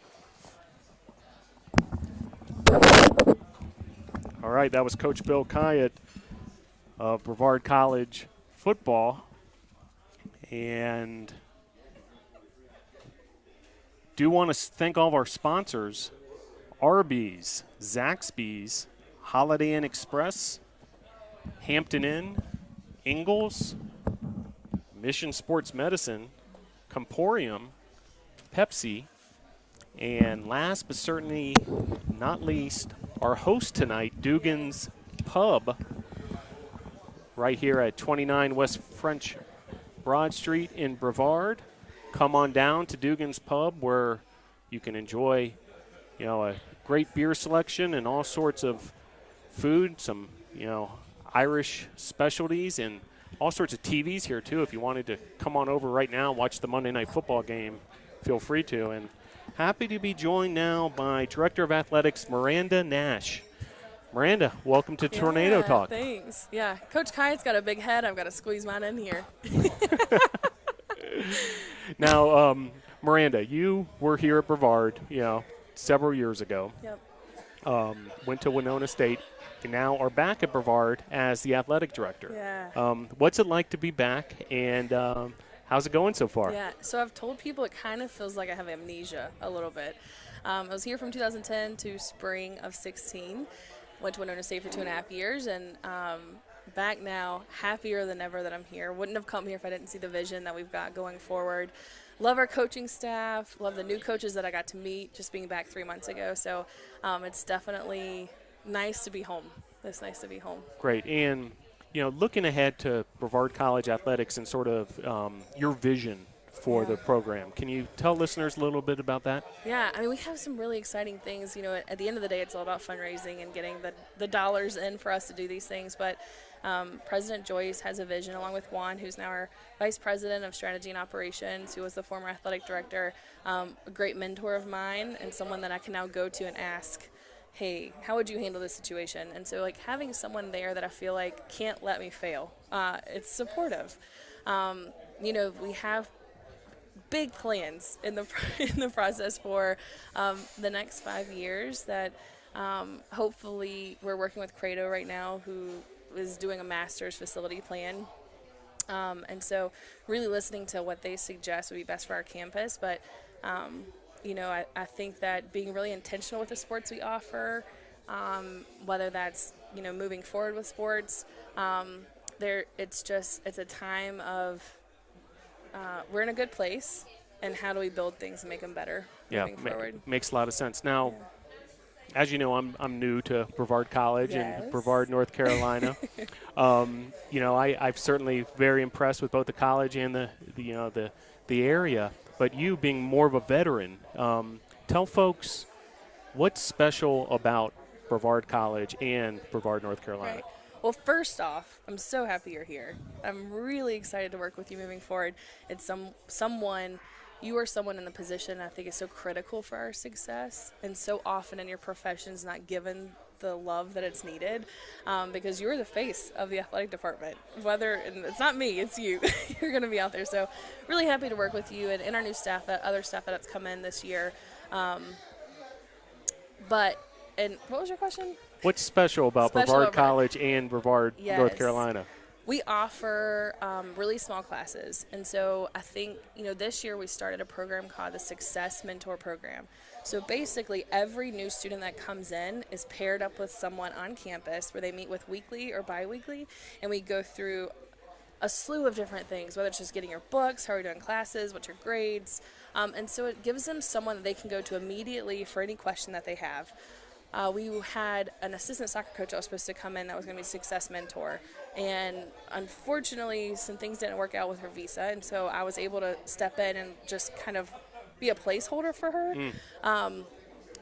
All right, that was Coach Bill Kyatt of Brevard College football. And do want to thank all of our sponsors, Arby's, Zaxby's, Holiday Inn Express, Hampton Inn, Ingalls, Mission Sports Medicine, Comporium, Pepsi, and last but certainly not least, our host tonight, Dugan's Pub, right here at 29 West French Broad Street in Brevard. Come on down to Dugan's Pub where you can enjoy, a great beer selection and all sorts of food, some, Irish specialties and all sorts of TVs here too. If you wanted to come on over right now and watch the Monday Night Football game, feel free to. And happy to be joined now by Director of Athletics, Miranda Nash. Miranda, welcome to Tornado Talk. Thanks. Yeah, Coach Kyatt's got a big head. I've got to squeeze mine in here. Now, Miranda, you were here at Brevard, several years ago. Yep. Went to Winona State, and now are back at Brevard as the athletic director. Yeah. What's it like to be back, and how's it going so far? Yeah, so I've told people it kind of feels like I have amnesia a little bit. I was here from 2010 to spring of 16. Went to Winona State for 2.5 years, and back now, happier than ever that I'm here. Wouldn't have come here if I didn't see the vision that we've got going forward. Love our coaching staff. Love the new coaches that I got to meet just being back 3 months ago. So it's definitely nice to be home. It's nice to be home. Great. And, looking ahead to Brevard College athletics and sort of your vision for the program. Can you tell listeners a little bit about that? Yeah, I mean, we have some really exciting things. At the end of the day, it's all about fundraising and getting the dollars in for us to do these things. But President Joyce has a vision, along with Juan, who's now our Vice President of Strategy and Operations, who was the former athletic director, a great mentor of mine and someone that I can now go to and ask, hey, how would you handle this situation? And so, having someone there that I feel like can't let me fail, it's supportive. We have big plans in the process for the next 5 years that hopefully we're working with Credo right now, who is doing a master's facility plan. And so really listening to what they suggest would be best for our campus. But, I think that being really intentional with the sports we offer, whether that's, moving forward with sports, it's a time of we're in a good place, and how do we build things and make them better moving forward? Makes a lot of sense. Now, as you know, I'm new to Brevard College in Brevard, North Carolina. I'm certainly very impressed with both the college and the area. But you being more of a veteran, tell folks what's special about Brevard College and Brevard, North Carolina. Right. Well, first off, I'm so happy you're here. I'm really excited to work with you moving forward. It's you are someone in the position I think is so critical for our success, and so often in your profession is not given the love that it's needed, because you're the face of the athletic department. And it's not me, it's you. You're going to be out there. So really happy to work with you and our new staff, other staff that's come in this year. And what was your question? What's special about Brevard College and Brevard, North Carolina? We offer really small classes. And so I think, this year we started a program called the Success Mentor Program. So basically every new student that comes in is paired up with someone on campus where they meet with weekly or biweekly, and we go through a slew of different things, whether it's just getting your books, how are you doing classes, what's your grades. And so it gives them someone that they can go to immediately for any question that they have. We had an assistant soccer coach that was supposed to come in that was going to be a success mentor. And unfortunately, some things didn't work out with her visa. And so I was able to step in and just kind of be a placeholder for her.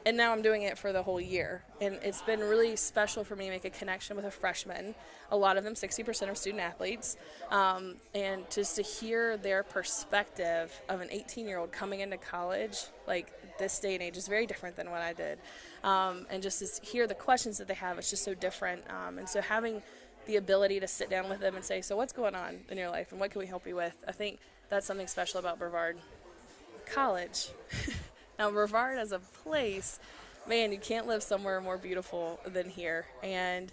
and now I'm doing it for the whole year. And it's been really special for me to make a connection with a freshman. A lot of them, 60% are student athletes. And just to hear their perspective of an 18-year-old coming into college, like this day and age is very different than what I did. And just to hear the questions that they have, it's just so different. And so having the ability to sit down with them and say, so what's going on in your life and what can we help you with? I think that's something special about Brevard College. Now, Brevard as a place, man, you can't live somewhere more beautiful than here. And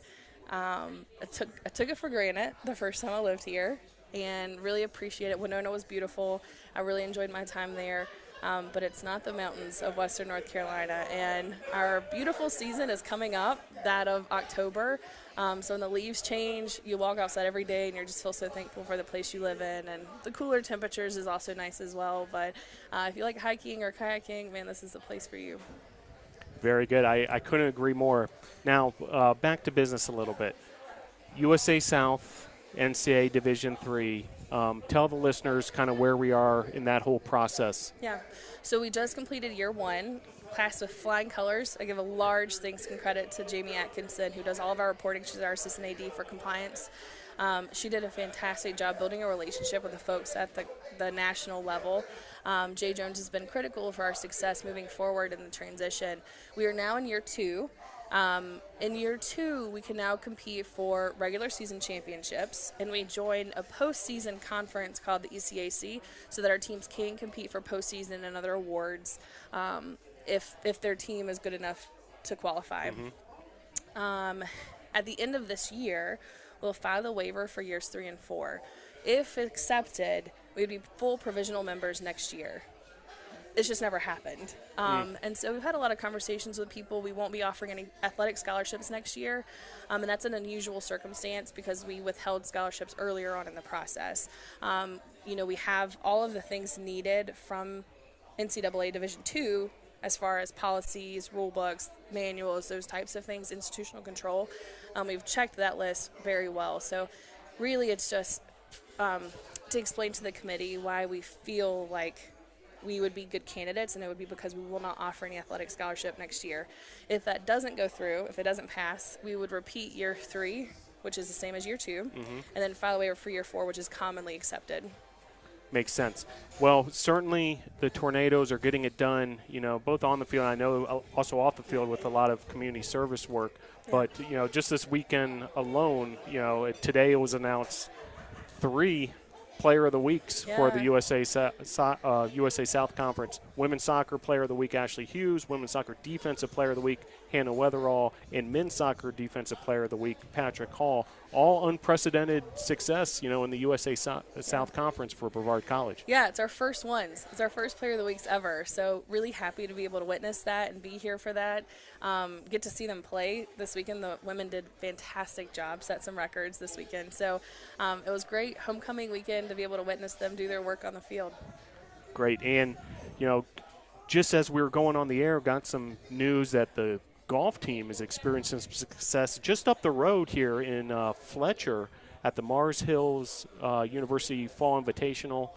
I took it for granted the first time I lived here and really appreciate it. Winona was beautiful. I really enjoyed my time there. But it's not the mountains of Western North Carolina. And our beautiful season is coming up, that of October. So when the leaves change, you walk outside every day and you just feel so thankful for the place you live in. And the cooler temperatures is also nice as well. But if you like hiking or kayaking, man, this is the place for you. Very good. I couldn't agree more. Now, back to business a little bit. USA South, NCAA Division III. Tell the listeners kind of where we are in that whole process. Yeah. So we just completed year one, passed with flying colors. I give a large thanks and credit to Jamie Atkinson, who does all of our reporting. She's our assistant AD for compliance. She did a fantastic job building a relationship with the folks at the national level. Jay Jones has been critical for our success moving forward in the transition. We are now in year two. In year two, we can now compete for regular season championships, and we join a postseason conference called the ECAC so that our teams can compete for postseason and other awards if their team is good enough to qualify. Mm-hmm. At the end of this year, we'll file the waiver for years 3 and 4. If accepted, we'd be full provisional members next year. It's just never happened. And so we've had a lot of conversations with people. We won't be offering any athletic scholarships next year. And that's an unusual circumstance because we withheld scholarships earlier on in the process. We have all of the things needed from NCAA Division II as far as policies, rule books, manuals, those types of things, institutional control. We've checked that list very well. So really it's just to explain to the committee why we feel like we would be good candidates, and it would be because we will not offer any athletic scholarship next year. If that doesn't go through, if it doesn't pass, we would repeat year 3, which is the same as year 2, and then file a waiver for year 4, which is commonly accepted. Makes sense. Well, certainly the Tornadoes are getting it done, both on the field, and I know also off the field with a lot of community service work. Yeah. But, just this weekend alone, today it was announced 3 Player of the Weeks for the USA South Conference. Women's Soccer Player of the Week, Ashley Hughes. Women's Soccer Defensive Player of the Week, Hannah Weatherall. And Men's Soccer Defensive Player of the Week, Patrick Hall. All unprecedented success, in the USA South Conference for Brevard College. Yeah, it's our first ones. It's our first Player of the Weeks ever. So really happy to be able to witness that and be here for that. Get to see them play this weekend. The women did fantastic job, set some records this weekend. So it was great homecoming weekend to be able to witness them do their work on the field. Great. And, just as we were going on the air, got some news that the golf team is experiencing some success just up the road here in Fletcher at the Mars Hills University Fall Invitational.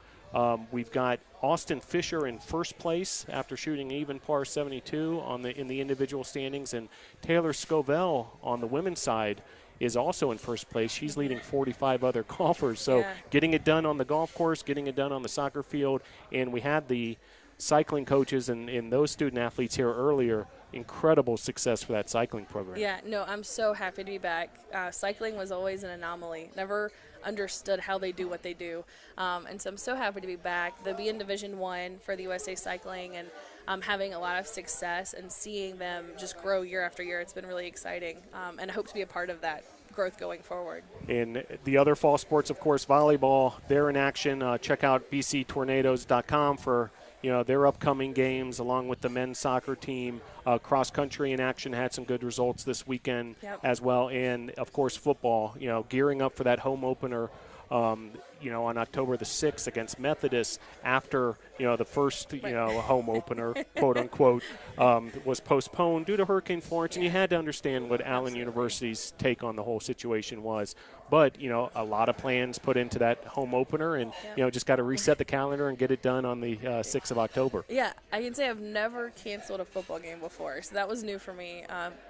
We've got Austin Fisher in first place after shooting even par 72 in the individual standings, and Taylor Scovell on the women's side is also in first place. She's leading 45 other golfers. So getting it done on the golf course, getting it done on the soccer field, and we had the cycling coaches and those student athletes here earlier. Incredible success for that cycling program. Yeah, no, I'm so happy to be back. Cycling was always an anomaly. Never understood how they do what they do. And so I'm so happy to be back. They'll be in Division I for the USA Cycling, and having a lot of success and seeing them just grow year after year. It's been really exciting, and I hope to be a part of that growth going forward. And the other fall sports, of course, volleyball, they're in action. Check out bctornadoes.com for their upcoming games, along with the men's soccer team. Cross country in action had some good results this weekend as well. And, of course, football, gearing up for that home opener. on October the 6th against Methodist after, the first, home opener, quote unquote, was postponed due to Hurricane Florence. And you had to understand what Allen University's take on the whole situation was. But, a lot of plans put into that home opener and, just got to reset the calendar and get it done on the 6th of October. Yeah, I can say I've never canceled a football game before, so that was new for me.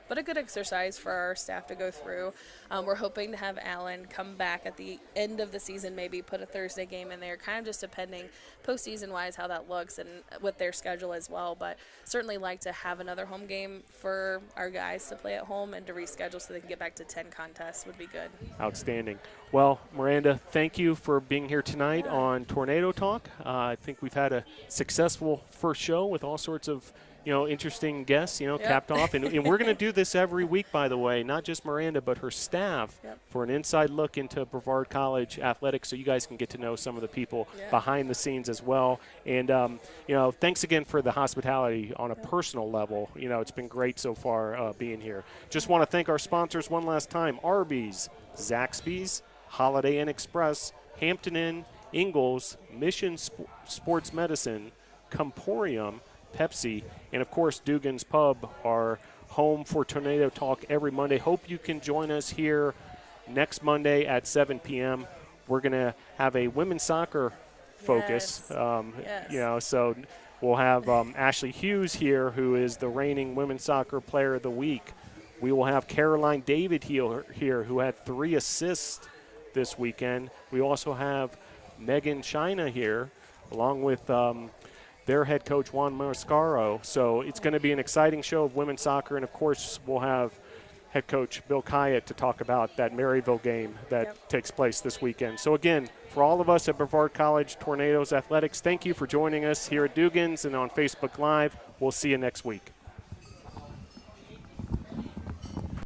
But a good exercise for our staff to go through. We're hoping to have Allen come back at the end of the season, maybe put a Thursday game in there, kind of just depending postseason-wise how that looks and with their schedule as well. But certainly like to have another home game for our guys to play at home and to reschedule so they can get back to 10 contests would be good. Outstanding. Well, Miranda, thank you for being here tonight on Tornado Talk. I think we've had a successful first show with all sorts of interesting guests, capped off. And we're going to do this every week, by the way, not just Miranda, but her staff for an inside look into Brevard College athletics so you guys can get to know some of the people behind the scenes as well. And, thanks again for the hospitality on a personal level. It's been great so far being here. Just want to thank our sponsors one last time, Arby's, Zaxby's, Holiday Inn Express, Hampton Inn, Ingalls, Mission Sports Medicine, Comporium, Pepsi, and of course Dugan's Pub, our home for Tornado Talk every Monday. Hope you can join us here next Monday at 7 p.m. We're going to have a women's soccer focus. So we'll have Ashley Hughes here, who is the reigning women's soccer player of the week. We will have Caroline David here, who had 3 assists this weekend. We also have Megan China here, along with their head coach, Juan Mascaro. So it's going to be an exciting show of women's soccer. And, of course, we'll have head coach Bill Kyatt to talk about that Maryville game that takes place this weekend. So, again, for all of us at Brevard College Tornadoes Athletics, thank you for joining us here at Dugan's and on Facebook Live. We'll see you next week.